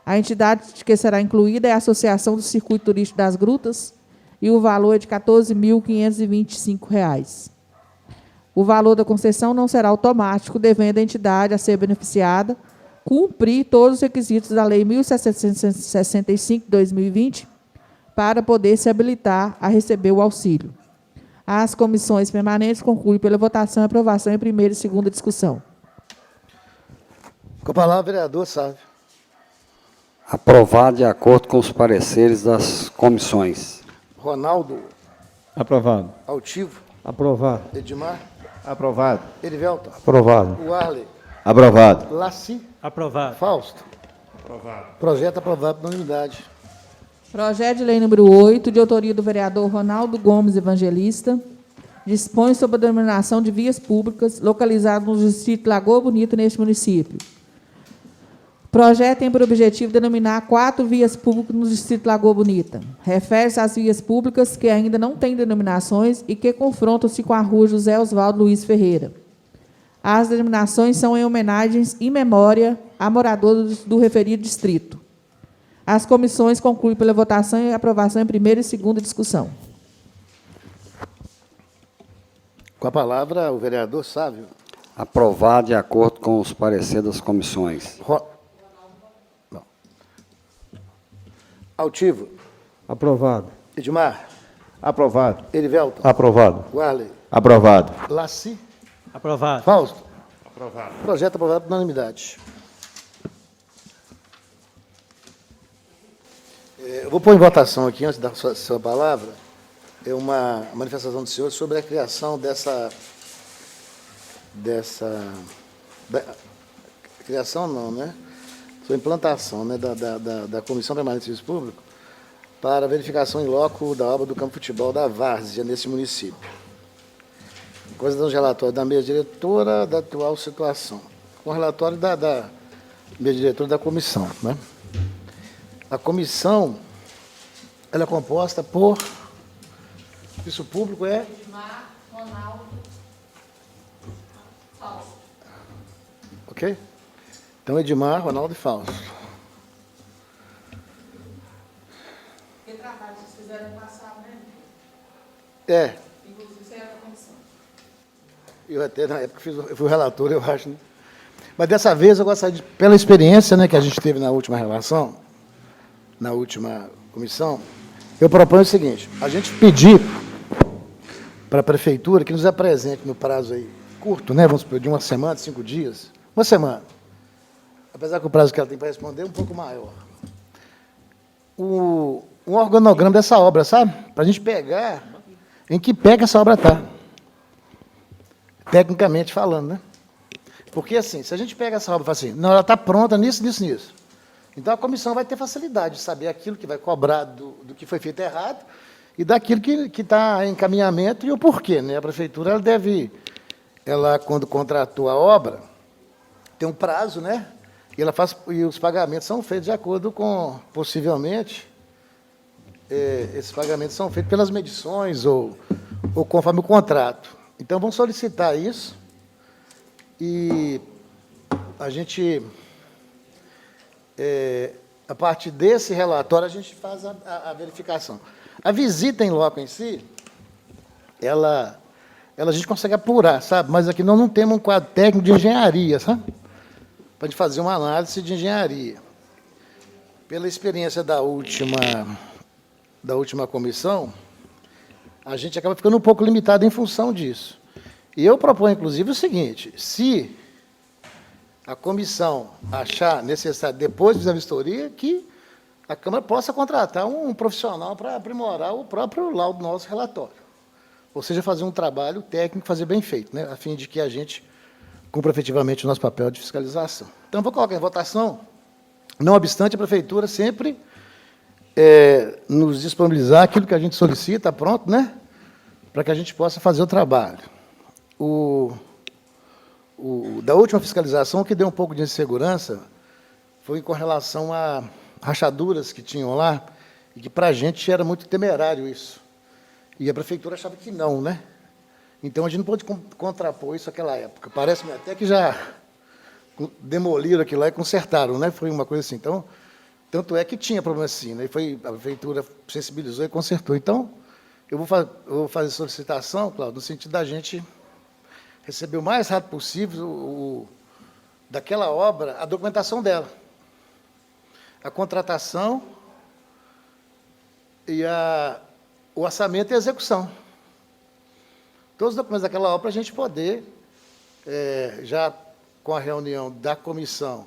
A entidade que será incluída é a Associação do Circuito Turístico das Grutas, e o valor é de R$ 14.525. O valor da concessão não será automático, devendo a entidade a ser beneficiada cumprir todos os requisitos da Lei 1.765, de 2020, para poder se habilitar a receber o auxílio. As comissões permanentes concluem pela votação e aprovação em primeira e segunda discussão. Com a palavra, vereador Sávio. Aprovado de acordo com os pareceres das comissões. Ronaldo. Aprovado. Altivo. Aprovado. Edmar. Aprovado. Erivelton. Aprovado. Warley. Aprovado. Laci. Aprovado. Fausto. Aprovado. Projeto aprovado por unanimidade. Projeto de lei número 8, de autoria do vereador Ronaldo Gomes Evangelista, dispõe sobre a denominação de vias públicas localizadas no distrito Lagoa Bonita, neste município. O projeto tem por objetivo denominar 4 vias públicas no distrito Lagoa Bonita. Refere-se às vias públicas que ainda não têm denominações e que confrontam-se com a rua José Osvaldo Luiz Ferreira. As denominações são em homenagens em memória a moradores do referido distrito. As comissões concluem pela votação e aprovação em primeira e segunda discussão. Com a palavra, o vereador Sávio. Aprovado de acordo com os pareceres das comissões. Não. Altivo. Aprovado. Edmar. Aprovado. Erivelton. Aprovado. Warley. Aprovado. Laci. Aprovado. Fausto. Aprovado. Projeto aprovado por unanimidade. Eu vou pôr em votação aqui, antes da sua palavra, uma manifestação do senhor sobre a criação criação não, né? Sua implantação, né, da Comissão Permanente de Serviço Público para verificação em loco da obra do campo de futebol da Várzea, nesse município. Coisa dos relatórios da mesa diretora da atual situação, com o relatório da mesa diretora da comissão, né? A comissão, ela é composta por... Serviço público é... Edmar, Ronaldo, Fausto. Ok? Então, Edmar, Ronaldo e Fausto. Que trabalho vocês fizeram no passado, né? É, Inclusive, você era da comissão. eu até, na época, eu fui o relator, eu acho, né? Mas dessa vez, eu gostaria, pela experiência, né, que a gente teve na última relação, na última comissão, eu proponho o seguinte: a gente pedir para a prefeitura que nos apresente no prazo aí curto, né, vamos supor, de 1 semana, 5 dias, 1 semana, apesar que o prazo que ela tem para responder é um pouco maior, um organograma dessa obra, sabe? Para a gente pegar em que pé que essa obra está, tecnicamente falando, né? Porque, assim, se a gente pega essa obra e fala assim, não, ela está pronta nisso, nisso, nisso, então a comissão vai ter facilidade de saber aquilo que vai cobrar do que foi feito errado e daquilo que está em encaminhamento e o porquê, né? A prefeitura, ela quando contratou a obra, tem um prazo, né? E os pagamentos são feitos de acordo com, possivelmente, esses pagamentos são feitos pelas medições ou conforme o contrato. Então, vamos solicitar isso e a gente, a partir desse relatório, a gente faz a verificação. A visita em loco em si, ela a gente consegue apurar, sabe? Mas aqui nós não temos um quadro técnico de engenharia, sabe? Para a gente fazer uma análise de engenharia. Pela experiência da última comissão, a gente acaba ficando um pouco limitado em função disso. E eu proponho, inclusive, o seguinte: se a comissão achar necessário, depois da vistoria, que a Câmara possa contratar um profissional para aprimorar o próprio laudo do nosso relatório. Ou seja, fazer um trabalho técnico, fazer bem feito, né, a fim de que a gente cumpra efetivamente o nosso papel de fiscalização. Então, vou colocar em votação. Não obstante, a Prefeitura sempre nos disponibilizar aquilo que a gente solicita, pronto, né, para que a gente possa fazer o trabalho. Da última fiscalização, o que deu um pouco de insegurança foi com relação a rachaduras que tinham lá, e que para a gente era muito temerário isso. E a Prefeitura achava que não, né? Então, a gente não pode contrapor isso àquela época. Parece-me até que já demoliram aquilo lá e consertaram, né? Foi uma coisa assim. Então, tanto é que tinha problema assim, né? E a prefeitura sensibilizou e consertou. Então, eu vou fazer solicitação, Cláudio, no sentido da gente receber o mais rápido possível daquela obra, a documentação dela. A contratação e o orçamento e a execução. Todos os documentos daquela obra para a gente poder, já com a reunião da comissão,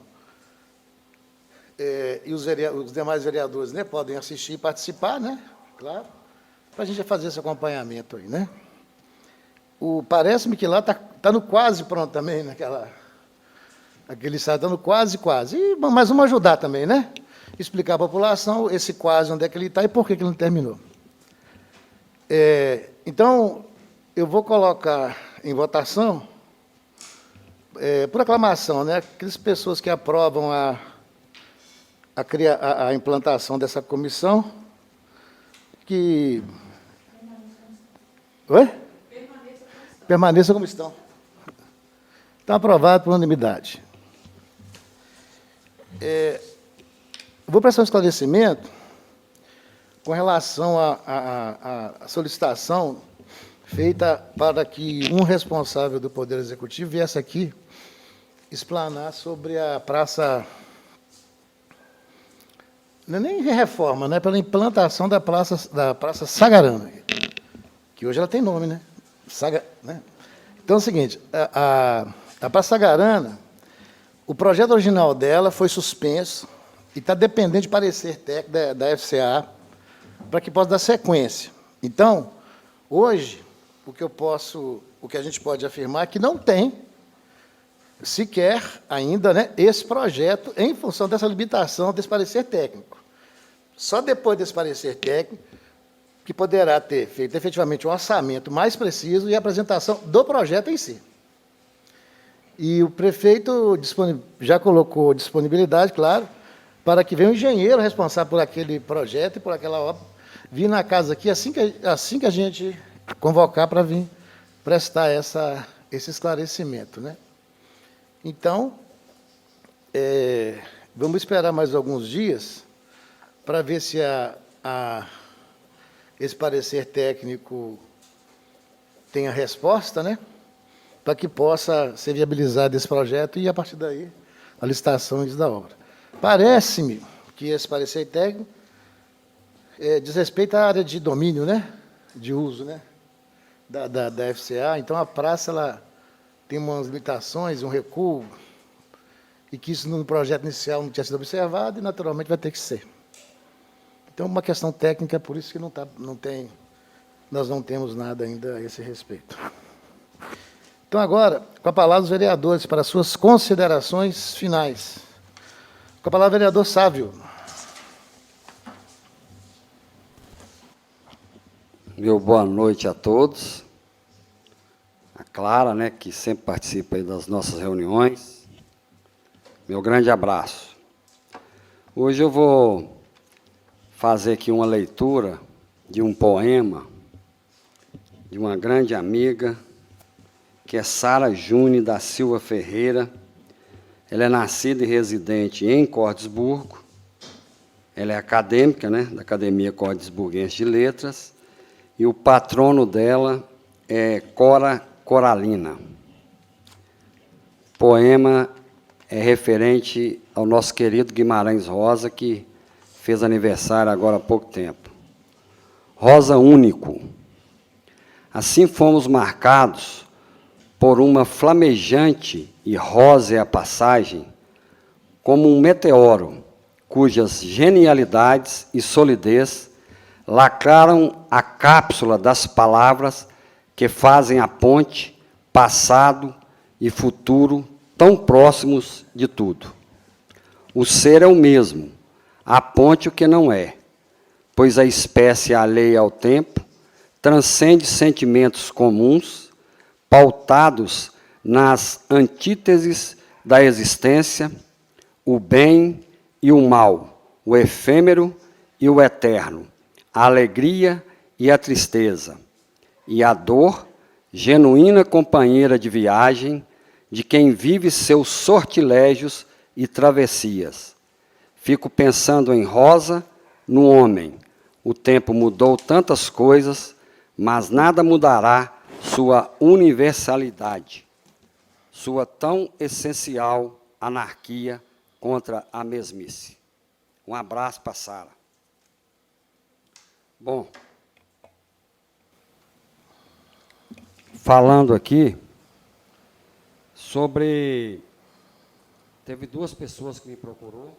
e os demais vereadores, né, podem assistir e participar, né, claro, para a gente fazer esse acompanhamento aí, né. Parece-me que lá está no quase pronto também, aquele site está no quase. Mas vamos ajudar também, né? Explicar à população esse quase, onde é que ele está e por que ele não terminou. Então, eu vou colocar em votação, por aclamação, né, aquelas pessoas que aprovam a implantação dessa comissão, que... Oi? Permaneça como estão. Está aprovado por unanimidade. Vou prestar um esclarecimento com relação à solicitação feita para que um responsável do Poder Executivo viesse aqui explanar sobre a praça, não é nem reforma, né, pela implantação da Praça Sagarana, que hoje ela tem nome, né? Né? Então é o seguinte, a Praça Sagarana, o projeto original dela foi suspenso e está dependente de parecer técnico da FCA para que possa dar sequência. Então, hoje, o que a gente pode afirmar é que não tem sequer ainda, né, esse projeto em função dessa limitação desse parecer técnico. Só depois desse parecer técnico que poderá ter feito efetivamente um orçamento mais preciso e a apresentação do projeto em si. E o prefeito já colocou disponibilidade, claro, para que venha um engenheiro responsável por aquele projeto e por aquela obra, vir na casa aqui assim que a gente convocar para vir prestar esse esclarecimento, né? Então, vamos esperar mais alguns dias para ver se esse parecer técnico tem a resposta, né? Para que possa ser viabilizado esse projeto e, a partir daí, a licitação da obra. Parece-me que esse parecer técnico diz respeito à área de domínio, né? De uso, né? Da FCA. Então, a praça ela tem umas limitações, um recuo, e que isso no projeto inicial não tinha sido observado e, naturalmente, vai ter que ser. Então, uma questão técnica, por isso que nós não temos nada ainda a esse respeito. Então, agora, com a palavra os vereadores para suas considerações finais. Com a palavra o vereador Sávio. Meu boa noite a todos. A Clara, né, que sempre participa aí das nossas reuniões. Meu grande abraço. Hoje eu vou fazer aqui uma leitura de um poema de uma grande amiga, que é Sara June da Silva Ferreira. Ela é nascida e residente em Cordesburgo. Ela é acadêmica, né, da Academia Cordesburguense de Letras, e o patrono dela é Cora Coralina. O poema é referente ao nosso querido Guimarães Rosa, que fez aniversário agora há pouco tempo. Rosa único. Assim fomos marcados por uma flamejante e rósea passagem, como um meteoro, cujas genialidades e solidez lacraram a cápsula das palavras que fazem a ponte, passado e futuro tão próximos de tudo. O ser é o mesmo, a ponte o que não é, pois a espécie alheia ao tempo transcende sentimentos comuns, pautados nas antíteses da existência, o bem e o mal, o efêmero e o eterno, a alegria e a tristeza, e a dor genuína companheira de viagem, de quem vive seus sortilégios e travessias. Fico pensando em Rosa, no homem. O tempo mudou tantas coisas, mas nada mudará sua universalidade, sua tão essencial anarquia contra a mesmice. Um abraço para Sara. Bom, falando aqui sobre... Teve duas pessoas que me procurou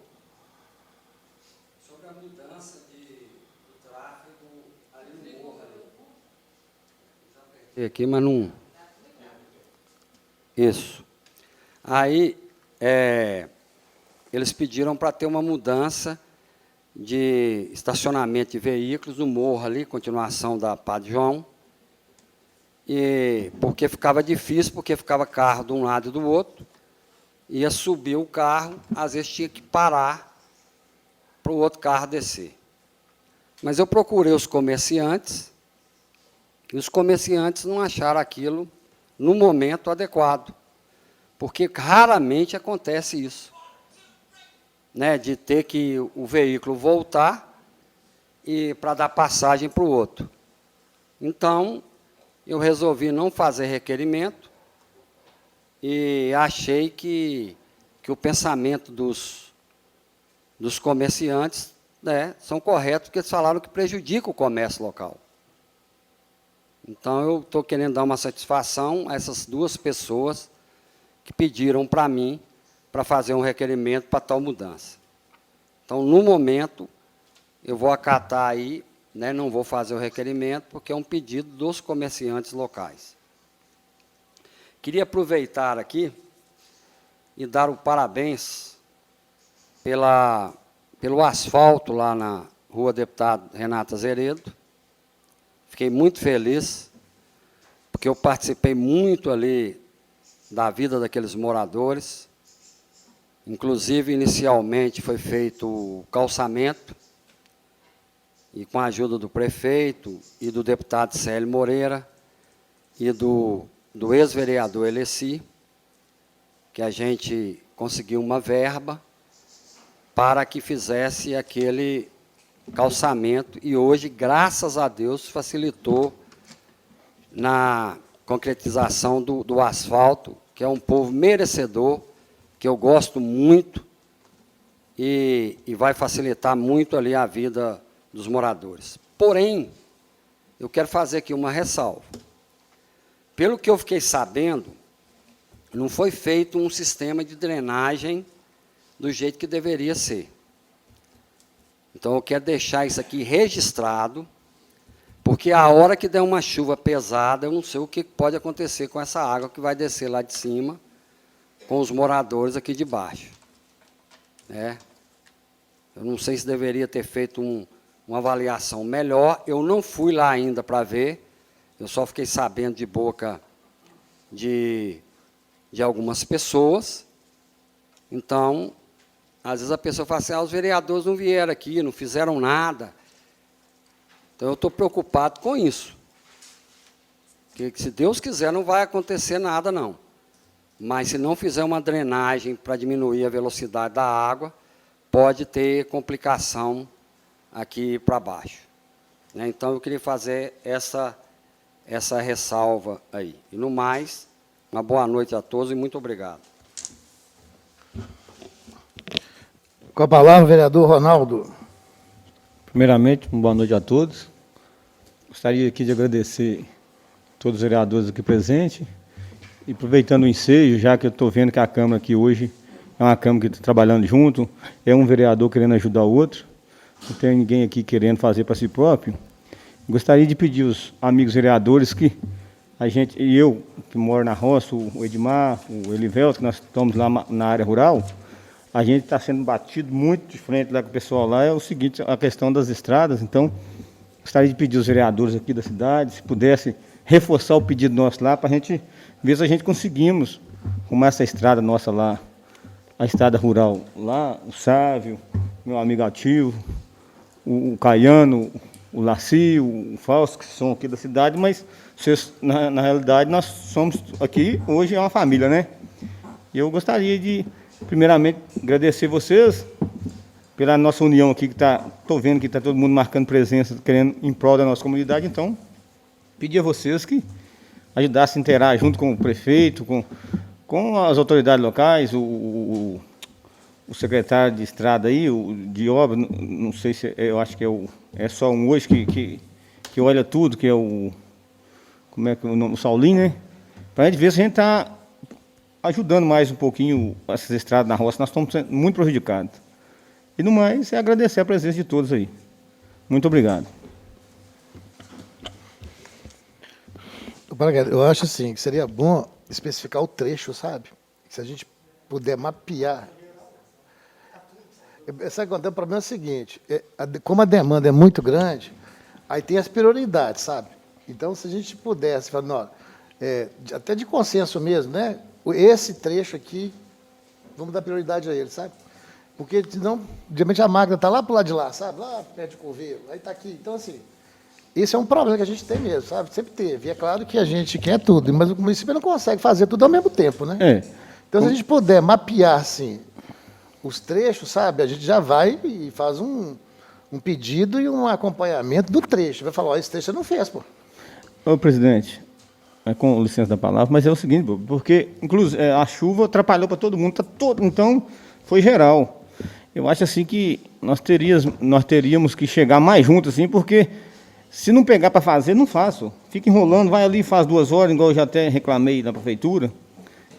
sobre a mudança do tráfego ali no morro. Já apertei aqui, mas não... Isso. Aí, eles pediram para ter uma mudança de estacionamento de veículos no morro ali, continuação da Padre João, e porque ficava difícil, porque ficava carro de um lado e do outro, ia subir o carro, às vezes tinha que parar para o outro carro descer. Mas eu procurei os comerciantes, e os comerciantes não acharam aquilo no momento adequado, porque raramente acontece isso, né, de ter que o veículo voltar e para dar passagem para o outro. Então, eu resolvi não fazer requerimento e achei que o pensamento dos comerciantes, né, são corretos, porque eles falaram que prejudica o comércio local. Então, eu estou querendo dar uma satisfação a essas duas pessoas que pediram para mim para fazer um requerimento para tal mudança. Então, no momento, eu vou acatar aí, né, não vou fazer o requerimento, porque é um pedido dos comerciantes locais. Queria aproveitar aqui e dar o parabéns pelo asfalto lá na Rua Deputado Renato Azeredo. Fiquei muito feliz, porque eu participei muito ali da vida daqueles moradores. Inclusive, inicialmente, foi feito o calçamento, e com a ajuda do prefeito e do deputado Célio Moreira e do ex-vereador Eleci, que a gente conseguiu uma verba para que fizesse aquele calçamento, e hoje, graças a Deus, facilitou na concretização do asfalto, que é um povo merecedor, que eu gosto muito, e vai facilitar muito ali a vida dos moradores. Porém, eu quero fazer aqui uma ressalva. Pelo que eu fiquei sabendo, não foi feito um sistema de drenagem do jeito que deveria ser. Então, eu quero deixar isso aqui registrado, porque a hora que der uma chuva pesada, eu não sei o que pode acontecer com essa água que vai descer lá de cima, com os moradores aqui de baixo. Né? Eu não sei se deveria ter feito uma avaliação melhor. Eu não fui lá ainda para ver, eu só fiquei sabendo de boca de algumas pessoas. Então, às vezes a pessoa fala assim, os vereadores não vieram aqui, não fizeram nada. Então, eu estou preocupado com isso. Porque, se Deus quiser, não vai acontecer nada, não. Mas, se não fizer uma drenagem para diminuir a velocidade da água, pode ter complicação aqui para baixo. Né? Então, eu queria fazer essa ressalva aí. E, no mais, uma boa noite a todos e muito obrigado. Com a palavra, o vereador Ronaldo. Primeiramente, uma boa noite a todos. Gostaria aqui de agradecer a todos os vereadores aqui presentes. E aproveitando o ensejo, já que eu estou vendo que a Câmara aqui hoje é uma Câmara que está trabalhando junto, é um vereador querendo ajudar o outro, não tem ninguém aqui querendo fazer para si próprio. Gostaria de pedir aos amigos vereadores que a gente, e eu, que moro na roça, o Edmar, o Elivelto, que nós estamos lá na área rural, a gente está sendo batido muito de frente lá com o pessoal lá, é o seguinte, a questão das estradas. Então, gostaria de pedir aos vereadores aqui da cidade, se pudesse reforçar o pedido nosso lá, para a gente ver se a gente conseguimos arrumar essa estrada nossa lá, a estrada rural lá, o Sávio, meu amigo Ativo, o Caiano, o Laci, o Fausto, que são aqui da cidade, mas vocês, na realidade, nós somos aqui, hoje é uma família, né? E eu gostaria de, primeiramente, agradecer vocês pela nossa união aqui, que estou vendo que está todo mundo marcando presença, querendo em prol da nossa comunidade. Então, pedir a vocês que ajudassem a interar junto com o prefeito, com as autoridades locais, o secretário de estrada aí, de obra, não sei se, eu acho que é só um hoje que olha tudo, que é como é que é o nome? O Saulinho, né? Para a gente ver se a gente está ajudando mais um pouquinho essas estradas na roça, nós estamos sendo muito prejudicados. E no mais, é agradecer a presença de todos aí. Muito obrigado. Eu acho assim, que seria bom especificar o trecho, sabe? Se a gente puder mapear. Sabe quando o problema é o seguinte, como a demanda é muito grande, aí tem as prioridades, sabe? Então, se a gente pudesse, falar, não, até de consenso mesmo, né? Esse trecho aqui, vamos dar prioridade a ele, sabe? Porque senão, geralmente a máquina está lá para o lado de lá, sabe? Lá perto de Coveiro, aí está aqui. Então, assim, esse é um problema que a gente tem mesmo, sabe? Sempre teve. E é claro que a gente quer tudo, mas o município não consegue fazer tudo ao mesmo tempo, né? Então, se a gente puder mapear, assim, os trechos, sabe? A gente já vai e faz um pedido e um acompanhamento do trecho. Vai falar, ó, esse trecho você não fez, pô. Ô, presidente, com licença da palavra, mas é o seguinte, porque, inclusive, a chuva atrapalhou para todo mundo, então, foi geral. Eu acho assim que nós teríamos que chegar mais juntos, assim, porque se não pegar para fazer, não faço. Fica enrolando, vai ali, faz 2 horas, igual eu já até reclamei na prefeitura,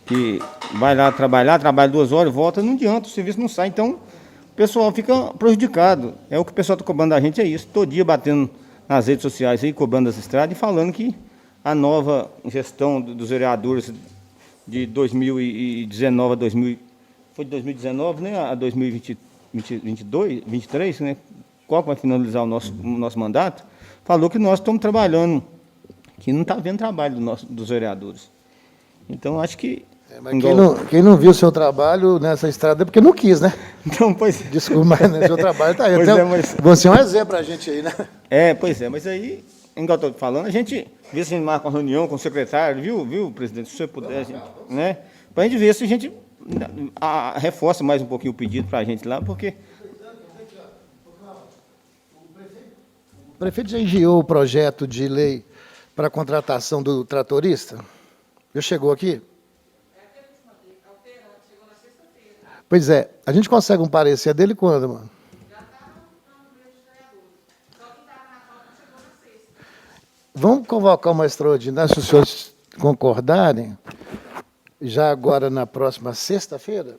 que vai lá trabalha 2 horas, volta, não adianta, o serviço não sai. Então, o pessoal fica prejudicado. É o que o pessoal está cobrando da gente, é isso. Todo dia batendo nas redes sociais aí, cobrando as estradas e falando que a nova gestão dos vereadores de 2019 a 2000 foi de 2019, né, a 2022, 23, né, qual que vai finalizar o nosso mandato, falou que nós estamos trabalhando, que não está havendo trabalho dos vereadores. Então, acho que... mas quem não viu o seu trabalho nessa estrada é porque não quis, né? Então, pois é. Desculpa, mas o seu trabalho está aí. Pois Então, mas... você é um exemplo para a gente aí, né? Pois é, mas aí, igual eu estou falando, a gente vê se a gente marca uma reunião com o secretário, viu, presidente, se o senhor puder, né, para a gente ver se a gente reforça mais um pouquinho o pedido para a gente lá, porque... O prefeito já enviou o projeto de lei para a contratação do tratorista? Já chegou aqui? Pois é, a gente consegue um parecer dele quando, mano? Vamos convocar uma extraordinária, se os senhores concordarem, já agora na próxima sexta-feira.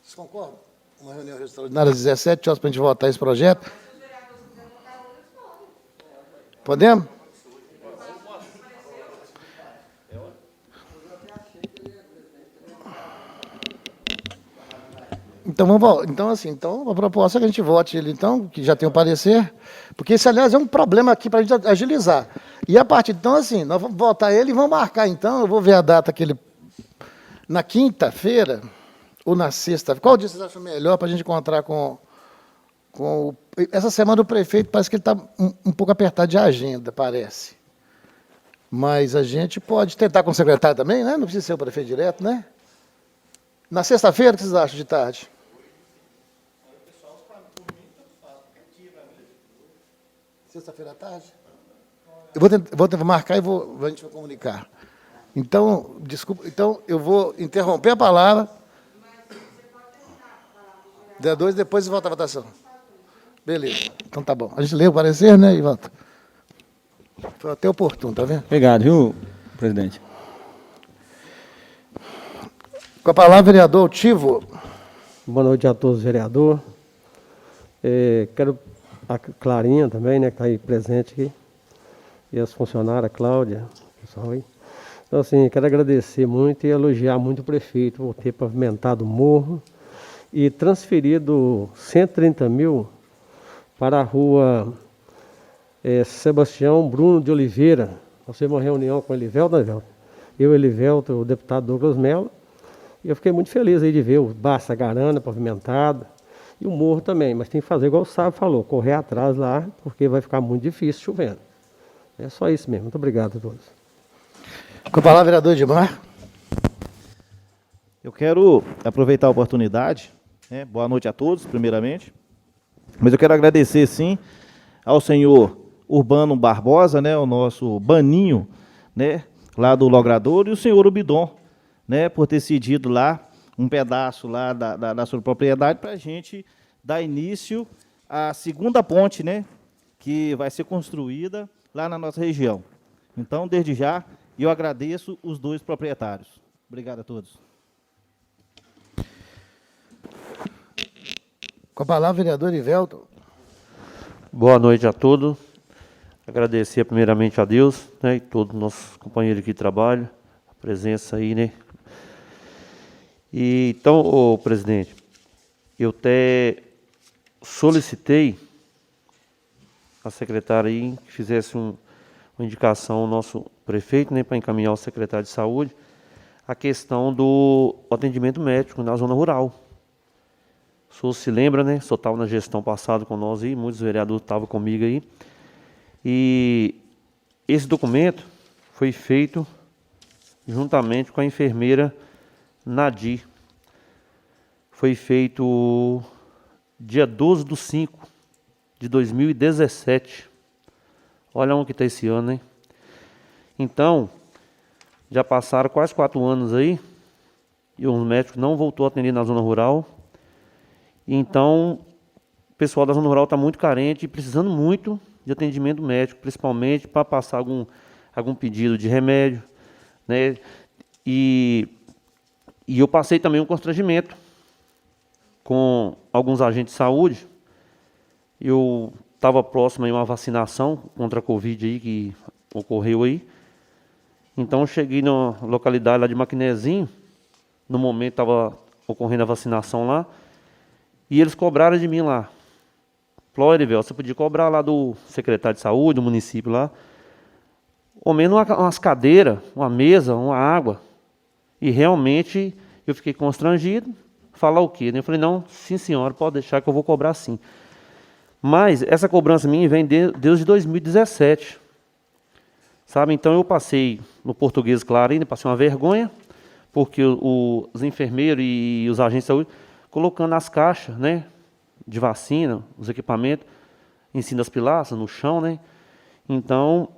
Vocês concordam? Uma reunião extraordinária às 17 horas para a gente votar esse projeto. Podemos? Então a proposta é que a gente vote ele, então, que já tem o parecer, porque esse, aliás, é um problema aqui para a gente agilizar. E a partir, então, assim, nós vamos votar ele e vamos marcar, então, eu vou ver a data que ele... Na quinta-feira ou na sexta, qual dia vocês acham melhor para a gente encontrar com essa semana o prefeito parece que ele está um pouco apertado de agenda, parece. Mas a gente pode tentar com o secretário também, né? Não precisa ser o prefeito direto, né? Na sexta-feira, o que vocês acham de tarde? Sexta-feira à tarde? Eu vou tentar marcar e a gente vai comunicar. Então, desculpa, então eu vou interromper a palavra. Depois volta a votação. Beleza, então tá bom. A gente lê o parecer, né, e volta. Foi até oportuno, tá vendo? Obrigado, viu, presidente? Com a palavra, vereador Altivo. Boa noite a todos, vereador. Quero a Clarinha também, né, que está aí presente aqui. E as funcionárias, a Cláudia, o pessoal aí. Então, assim, quero agradecer muito e elogiar muito o prefeito por ter pavimentado o morro e transferido 130 mil para a rua Sebastião Bruno de Oliveira. Nós tivemos uma reunião com o Elivelto, né, eu, Elivelto, o deputado Douglas Mello, e eu fiquei muito feliz aí de ver o Barça Garana pavimentado e o morro também, mas tem que fazer igual o Sábio falou, correr atrás lá, porque vai ficar muito difícil chovendo. É só isso mesmo. Muito obrigado a todos. Com a palavra, vereador Edmar. Eu quero aproveitar a oportunidade, né? Boa noite a todos, primeiramente. Mas eu quero agradecer, sim, ao senhor Urbano Barbosa, né? O nosso Baninho, né? Lá do Logradouro, e o senhor Ubidon, né? Por ter cedido lá um pedaço lá da sua propriedade para a gente dar início à segunda ponte, né? Que vai ser construída lá na nossa região. Então, desde já, eu agradeço os dois proprietários. Obrigado a todos. Com a palavra, vereador Ivelton. Boa noite a todos. Agradecer primeiramente a Deus, né, e todos os nossos companheiros aqui de trabalho, a presença aí, né. E, então, ô, presidente, eu até solicitei a secretária aí que fizesse uma indicação ao nosso prefeito, né, para encaminhar ao secretário de saúde, a questão do atendimento médico na zona rural. O senhor se lembra, né? O senhor estava na gestão passada com nós aí, muitos vereadores estavam comigo aí. E esse documento foi feito juntamente com a enfermeira Nadir. Foi feito dia 12/5/2017. Olha onde que está esse ano, hein? Então, já passaram quase 4 anos aí, e os médicos não voltou a atender na zona rural. Então, o pessoal da zona rural está muito carente e precisando muito de atendimento médico, principalmente para passar algum pedido de remédio, né? E eu passei também um constrangimento com alguns agentes de saúde. Eu estava próximo a uma vacinação contra a Covid aí, que ocorreu aí. Então, eu cheguei na localidade lá de Maquinezinho, no momento estava ocorrendo a vacinação lá, e eles cobraram de mim lá. Falou, Erivel, você podia cobrar lá do secretário de saúde, do município lá, ao menos umas cadeiras, uma mesa, uma água. E realmente eu fiquei constrangido. Falar o quê? Eu falei, não, sim senhora, pode deixar que eu vou cobrar sim. Mas essa cobrança minha vem desde 2017. Sabe, então eu passei no português claro ainda, passei uma vergonha, porque os enfermeiros e os agentes de saúde colocando as caixas, né, de vacina, os equipamentos, em cima das pilastras, no chão, né. Então,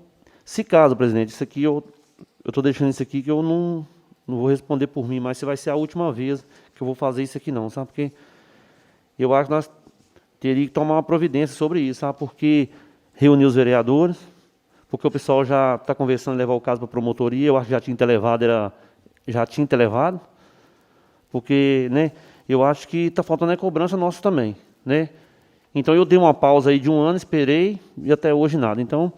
se caso, presidente, isso aqui eu estou deixando isso aqui que eu não vou responder por mim, mas se vai ser a última vez que eu vou fazer isso aqui não, sabe, porque eu acho que nós teríamos que tomar uma providência sobre isso, sabe, porque reunir os vereadores, porque o pessoal já está conversando em levar o caso para a promotoria, eu acho que já tinha ter levado, porque, né, eu acho que está faltando a cobrança nossa também, né? Então eu dei uma pausa aí de 1 ano, esperei e até hoje nada. Então,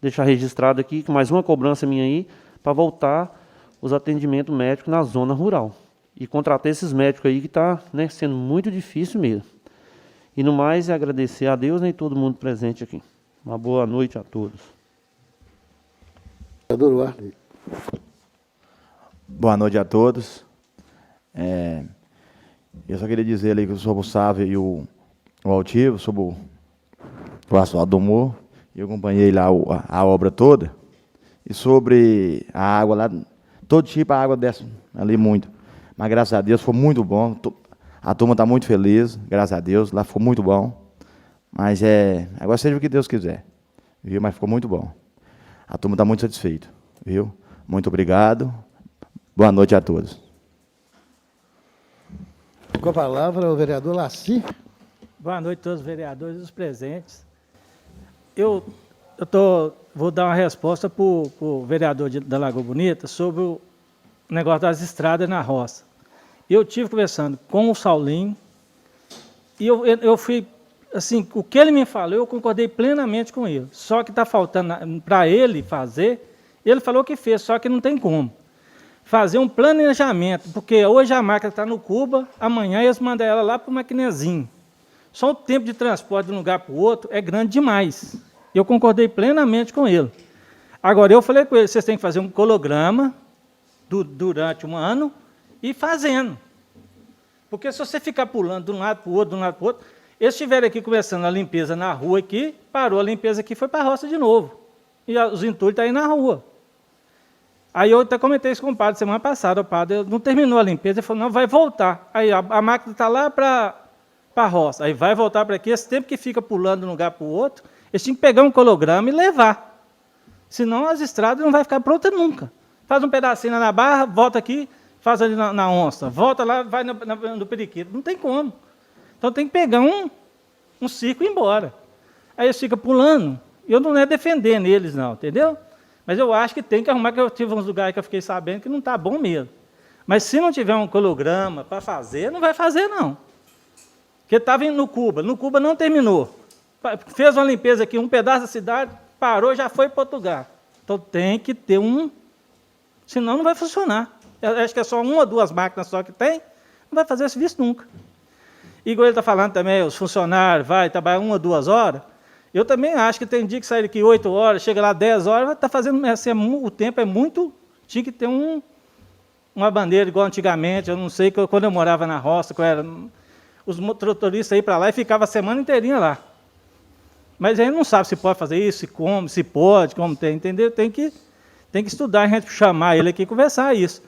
deixar registrado aqui que mais uma cobrança minha aí para voltar os atendimentos médicos na zona rural. E contratar esses médicos aí que está, né, sendo muito difícil mesmo. E no mais é agradecer a Deus, né, e todo mundo presente aqui. Uma boa noite a todos. Vereador Warley. Boa noite a todos. Eu só queria dizer ali que sobre o Sávio e o Altivo, sobre o asfalto do morro, eu acompanhei lá a obra toda, e sobre a água lá, todo tipo a água desce ali muito, mas graças a Deus foi muito bom, a turma está muito feliz, graças a Deus, lá ficou muito bom, mas agora seja o que Deus quiser, viu, mas ficou muito bom, a turma está muito satisfeita, viu, muito obrigado, boa noite a todos. Com a palavra, o vereador Laci. Boa noite a todos os vereadores e os presentes. Eu vou dar uma resposta para o vereador da Lagoa Bonita sobre o negócio das estradas na roça. Eu tive conversando com o Saulinho e eu fui, assim, o que ele me falou, eu concordei plenamente com ele. Só que está faltando para ele fazer, ele falou que fez, só que não tem como. Fazer um planejamento, porque hoje a máquina está no Cuba, amanhã eles mandam ela lá para o Maquinezinho. Só o tempo de transporte de um lugar para o outro é grande demais. Eu concordei plenamente com ele. Agora, eu falei com ele, vocês têm que fazer um cronograma durante 1 ano e fazendo. Porque se você ficar pulando de um lado para o outro, de um lado para o outro, eles estiverem aqui começando a limpeza na rua aqui, parou a limpeza aqui, foi para a roça de novo. e os entulhos estão aí na rua. Aí eu até comentei isso com o padre semana passada, o padre não terminou a limpeza, ele falou, não, vai voltar. Aí a máquina está lá para a roça, aí vai voltar para aqui, esse tempo que fica pulando de um lugar para o outro, eles tinham que pegar um colograma e levar. Senão as estradas não vão ficar prontas nunca. Faz um pedacinho lá na Barra, volta aqui, faz ali na Onça, volta lá, vai no Periquito. Não tem como. Então tem que pegar um circo e ir embora. Aí eles ficam pulando. Eu não é defendendo eles, não, entendeu? Mas eu acho que tem que arrumar, que eu tive uns lugares que eu fiquei sabendo que não está bom mesmo. Mas se não tiver um colograma para fazer, não vai fazer, não. Porque estava no Cuba não terminou. Fez uma limpeza aqui, um pedaço da cidade, parou, já foi para outro lugar. Então tem que ter senão não vai funcionar. Eu acho que é só 1 ou 2 máquinas só que tem, não vai fazer serviço nunca. Igual ele está falando também, os funcionários vai trabalhar 1 ou 2 horas, eu também acho que tem dia que sai daqui 8 horas, chega lá 10 horas, vai estar fazendo, assim, o tempo é muito, tinha que ter uma bandeira igual antigamente, eu não sei, quando eu morava na roça, os motoristas iam para lá e ficavam a semana inteirinha lá. Mas aí não sabe se pode fazer isso, se pode, como tem, entendeu? Tem que estudar, a gente chamar ele aqui e conversar isso.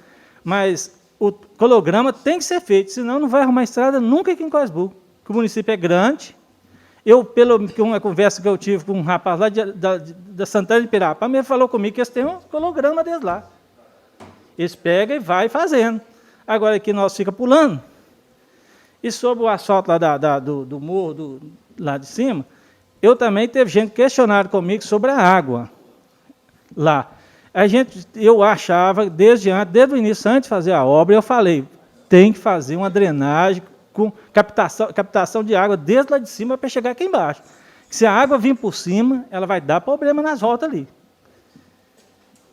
Mas o colograma tem que ser feito, senão não vai arrumar estrada nunca aqui em Cosburgo, porque o município é grande. Pela uma conversa que eu tive com um rapaz lá da Santana de Pirapama, ele falou comigo que eles têm um colograma deles lá. Eles pegam e vai fazendo. Agora aqui nós fica pulando. E sobre o asfalto lá do morro, lá de cima, eu também teve gente questionando comigo sobre a água lá. Eu achava, desde o início, antes de fazer a obra, eu falei, tem que fazer uma drenagem com captação de água desde lá de cima para chegar aqui embaixo. Se a água vir por cima, ela vai dar problema nas voltas ali.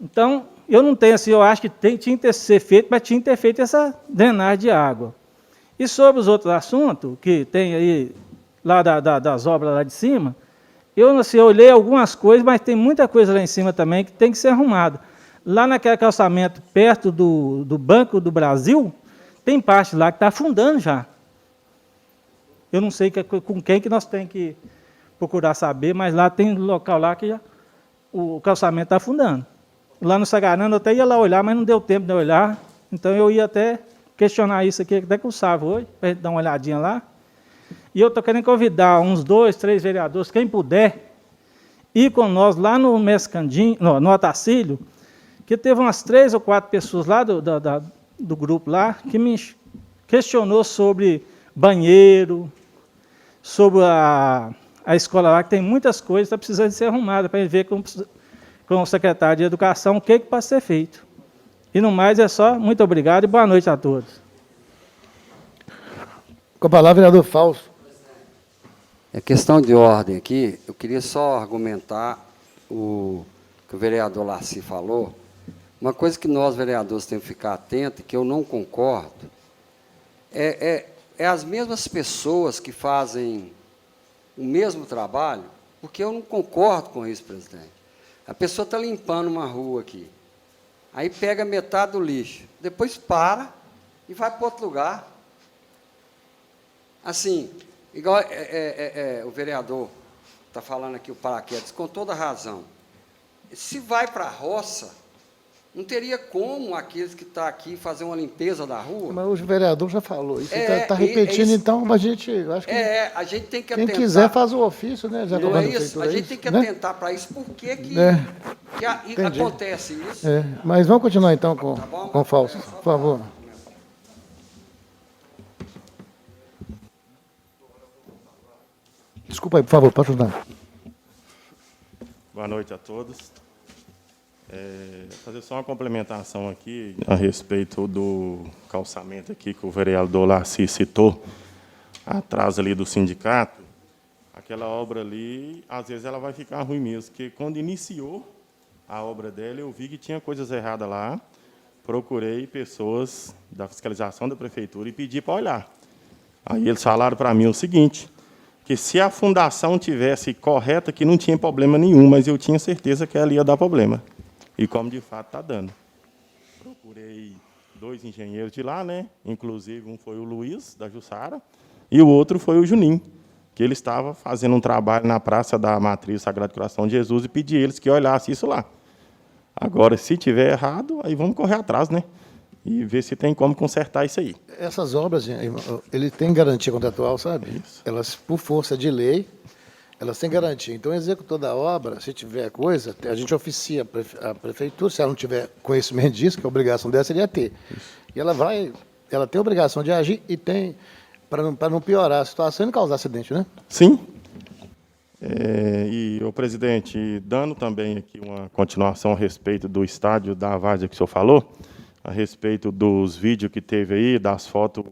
Então, eu não tenho assim, eu acho que tinha que ser feito, mas tinha que ter feito essa drenagem de água. E sobre os outros assuntos, que tem aí, lá das obras lá de cima, eu olhei algumas coisas, mas tem muita coisa lá em cima também que tem que ser arrumada. Lá naquele calçamento, perto do Banco do Brasil, tem parte lá que está afundando já. Eu não sei com quem que nós temos que procurar saber, mas lá tem local lá que o calçamento está afundando. Lá no Sagarana eu até ia lá olhar, mas não deu tempo de olhar, então eu ia até questionar isso aqui, até com o Sávio hoje, para a gente dar uma olhadinha lá. E eu estou querendo convidar uns 2, 3 vereadores, quem puder, ir com nós lá no Mescandinho, no Otacílio, que teve umas 3 ou 4 pessoas lá do grupo lá, que me questionou sobre banheiro, sobre a escola lá, que tem muitas coisas, está precisando ser arrumada, para ver com o secretário de Educação o que pode ser feito. E no mais é só, muito obrigado e boa noite a todos. Com a palavra, vereador Fausto. É questão de ordem aqui, eu queria só argumentar o que o vereador Laci falou. Uma coisa que nós, vereadores, temos que ficar atentos, que eu não concordo, é as mesmas pessoas que fazem o mesmo trabalho, porque eu não concordo com isso, presidente. A pessoa está limpando uma rua aqui, aí pega metade do lixo, depois para e vai para outro lugar. Assim, igual o vereador está falando aqui, o Paraquedas, com toda razão. Se vai para a roça, não teria como aqueles que estão aqui fazer uma limpeza da rua. Mas o vereador já falou. Isso está repetindo, então, a gente... Acho que a gente tem que atentar. Quem quiser faz o ofício, né? Já não é isso? A gente tem que atentar para isso. Por que acontece isso? Mas vamos continuar, então, com o Fausto, por favor. Desculpa aí, por favor, pode ajudar. Boa noite a todos. Fazer só uma complementação aqui a respeito do calçamento aqui que o vereador Laci citou, atrás ali do sindicato. Aquela obra ali, às vezes ela vai ficar ruim mesmo, porque quando iniciou a obra dela, eu vi que tinha coisas erradas lá, procurei pessoas da fiscalização da prefeitura e pedi para olhar. Aí eles falaram para mim o seguinte, que se a fundação tivesse correta, que não tinha problema nenhum, mas eu tinha certeza que ela ia dar problema. E como de fato está dando. Procurei 2 engenheiros de lá, né? Inclusive um foi o Luiz, da Jussara, e o outro foi o Juninho, que ele estava fazendo um trabalho na Praça da Matriz Sagrado Coração de Jesus e pedi eles que olhassem isso lá. Agora, se tiver errado, aí vamos correr atrás, né? E ver se tem como consertar isso aí. Essas obras, ele tem garantia contratual, sabe? Isso. Elas, por força de lei, elas têm garantia. Então, o executor da obra, se tiver coisa, a gente oficia a prefeitura, se ela não tiver conhecimento disso, que a obrigação dela seria ter. E ela tem a obrigação de agir e tem, para não piorar a situação e não causar acidente, né? Sim. E, o presidente, dando também aqui uma continuação a respeito do estádio da Várzea que o senhor falou, a respeito dos vídeos que teve aí, das fotos,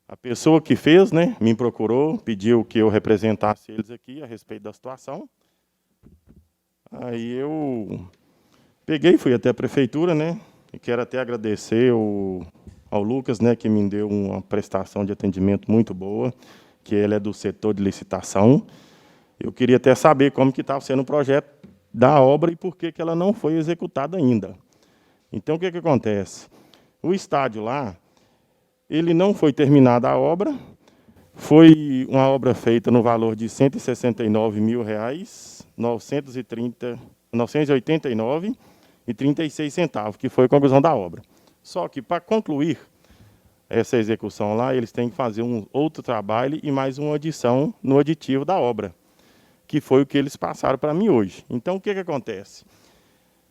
a pessoa que fez, né, me procurou, pediu que eu representasse eles aqui a respeito da situação. Aí eu peguei, fui até a prefeitura, né, e quero até agradecer ao Lucas, né, que me deu uma prestação de atendimento muito boa, que ele é do setor de licitação. Eu queria até saber como que estava sendo o projeto da obra e por que ela não foi executada ainda. Então, o que acontece? O estádio lá, ele não foi terminada a obra, foi uma obra feita no valor de R$ 169.989,36, que foi a conclusão da obra. Só que, para concluir essa execução lá, eles têm que fazer um outro trabalho e mais uma adição no aditivo da obra, que foi o que eles passaram para mim hoje. Então, o que acontece?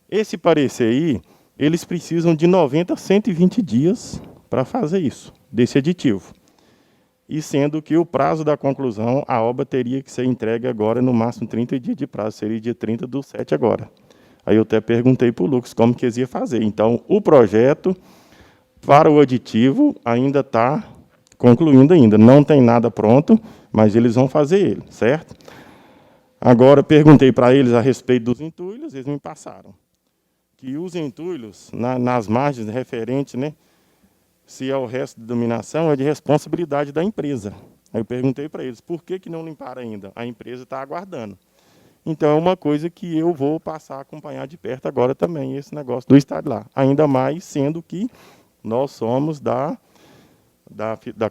Esse parecer aí, eles precisam de 90 a 120 dias para fazer isso, desse aditivo. E sendo que o prazo da conclusão, a obra teria que ser entregue agora, no máximo 30 dias de prazo, seria dia 30/7 agora. Aí eu até perguntei para o Lucas como que eles iam fazer. Então, o projeto para o aditivo ainda está concluindo ainda. Não tem nada pronto, mas eles vão fazer ele, certo? Agora, perguntei para eles a respeito dos entulhos, eles me passaram. Que os entulhos, nas margens referentes, né, se é o resto de dominação, é de responsabilidade da empresa. Aí eu perguntei para eles, por que não limparam ainda? A empresa está aguardando. Então, é uma coisa que eu vou passar a acompanhar de perto agora também, esse negócio do estádio lá. Ainda mais sendo que nós somos da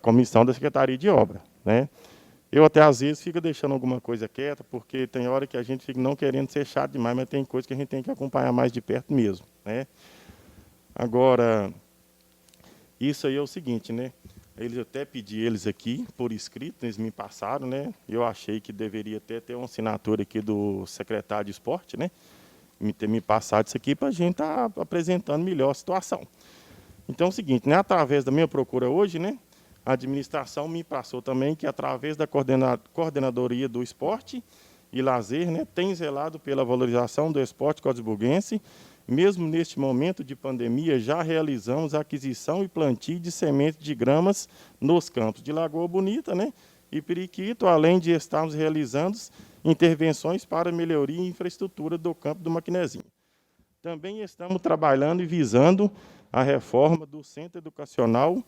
comissão da Secretaria de Obra, né? Eu até, às vezes, fico deixando alguma coisa quieta, porque tem hora que a gente fica não querendo ser chato demais, mas tem coisa que a gente tem que acompanhar mais de perto mesmo, né? Agora, isso aí é o seguinte, né? Eu até pedi eles aqui, por escrito, eles me passaram, né? Eu achei que deveria até ter uma assinatura aqui do secretário de esporte, né? Ter me passado isso aqui para a gente estar apresentando melhor a situação. Então é o seguinte, né? Através da minha procura hoje, né? A administração me passou também que, através da Coordenadoria do Esporte e Lazer, né, tem zelado pela valorização do esporte cordisburguense. Mesmo neste momento de pandemia, já realizamos a aquisição e plantio de sementes de gramas nos campos de Lagoa Bonita, né, e Periquito, além de estarmos realizando intervenções para melhoria e infraestrutura do campo do Maquinezinho. Também estamos trabalhando e visando a reforma do Centro Educacional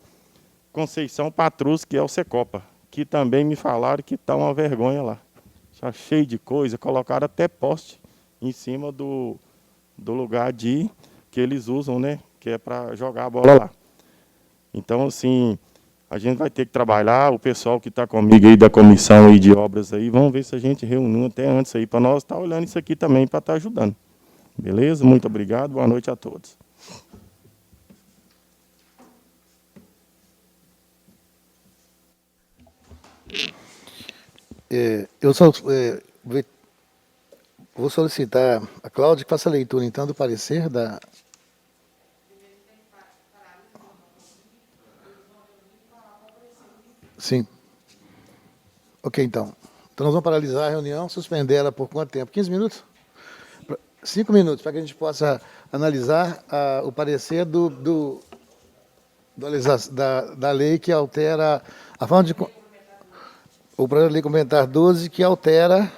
Conceição Patrus, que é o Secopa, que também me falaram que está uma vergonha lá. Já cheio de coisa, colocaram até poste em cima do lugar que eles usam, né, que é para jogar a bola lá. Então, assim, a gente vai ter que trabalhar, o pessoal que está comigo aí da comissão aí de obras aí, vamos ver se a gente reúne até antes aí, para nós estar olhando isso aqui também, para estar ajudando. Beleza? Muito obrigado, boa noite a todos. Eu só vou solicitar a Cláudia que faça a leitura, então, do parecer da... Sim. Ok, então. Então, nós vamos paralisar a reunião, suspender ela por quanto tempo? 15 minutos? 5 minutos, para que a gente possa analisar o parecer da lei que altera a forma de... O projeto de lei complementar 12, que altera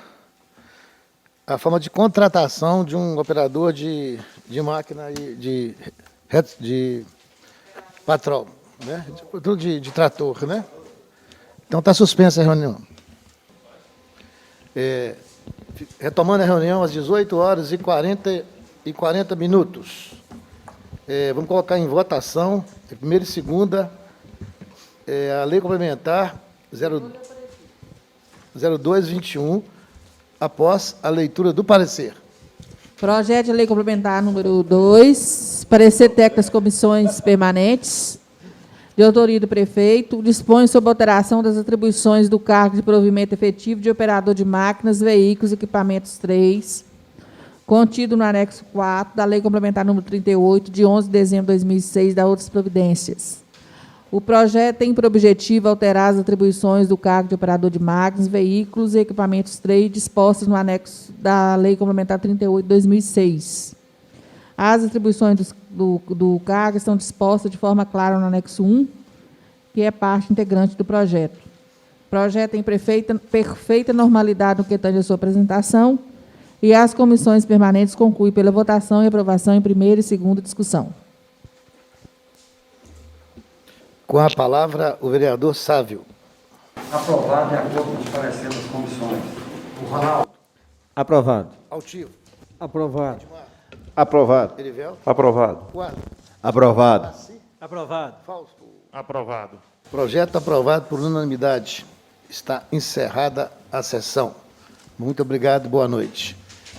a forma de contratação de um operador de máquina e de patrol, né? De trator, né? Então está suspensa a reunião. Retomando a reunião às 18h40 minutos. Vamos colocar em votação, primeira e segunda, a lei complementar 0221, após a leitura do parecer. Projeto de lei complementar número 2, parecer técnico das comissões permanentes, de autoria do prefeito, dispõe sobre a alteração das atribuições do cargo de provimento efetivo de operador de máquinas, veículos e equipamentos 3, contido no anexo 4 da lei complementar número 38, de 11 de dezembro de 2006, da outras providências. O projeto tem por objetivo alterar as atribuições do cargo de operador de máquinas, veículos e equipamentos 3 dispostas no anexo da Lei Complementar 38 de 2006. As atribuições do cargo estão dispostas de forma clara no anexo 1, que é parte integrante do projeto. O projeto tem perfeita normalidade no que tange a sua apresentação e as comissões permanentes concluem pela votação e aprovação em primeira e segunda discussão. Com a palavra, o vereador Sávio. Aprovado de acordo com os pareceres das comissões. O Ronaldo. Aprovado. Altivo. Aprovado. Aprovado. Erivelto. Aprovado. Quadro. Aprovado. Aprovado. Fausto. Aprovado. Projeto aprovado por unanimidade. Está encerrada a sessão. Muito obrigado, boa noite.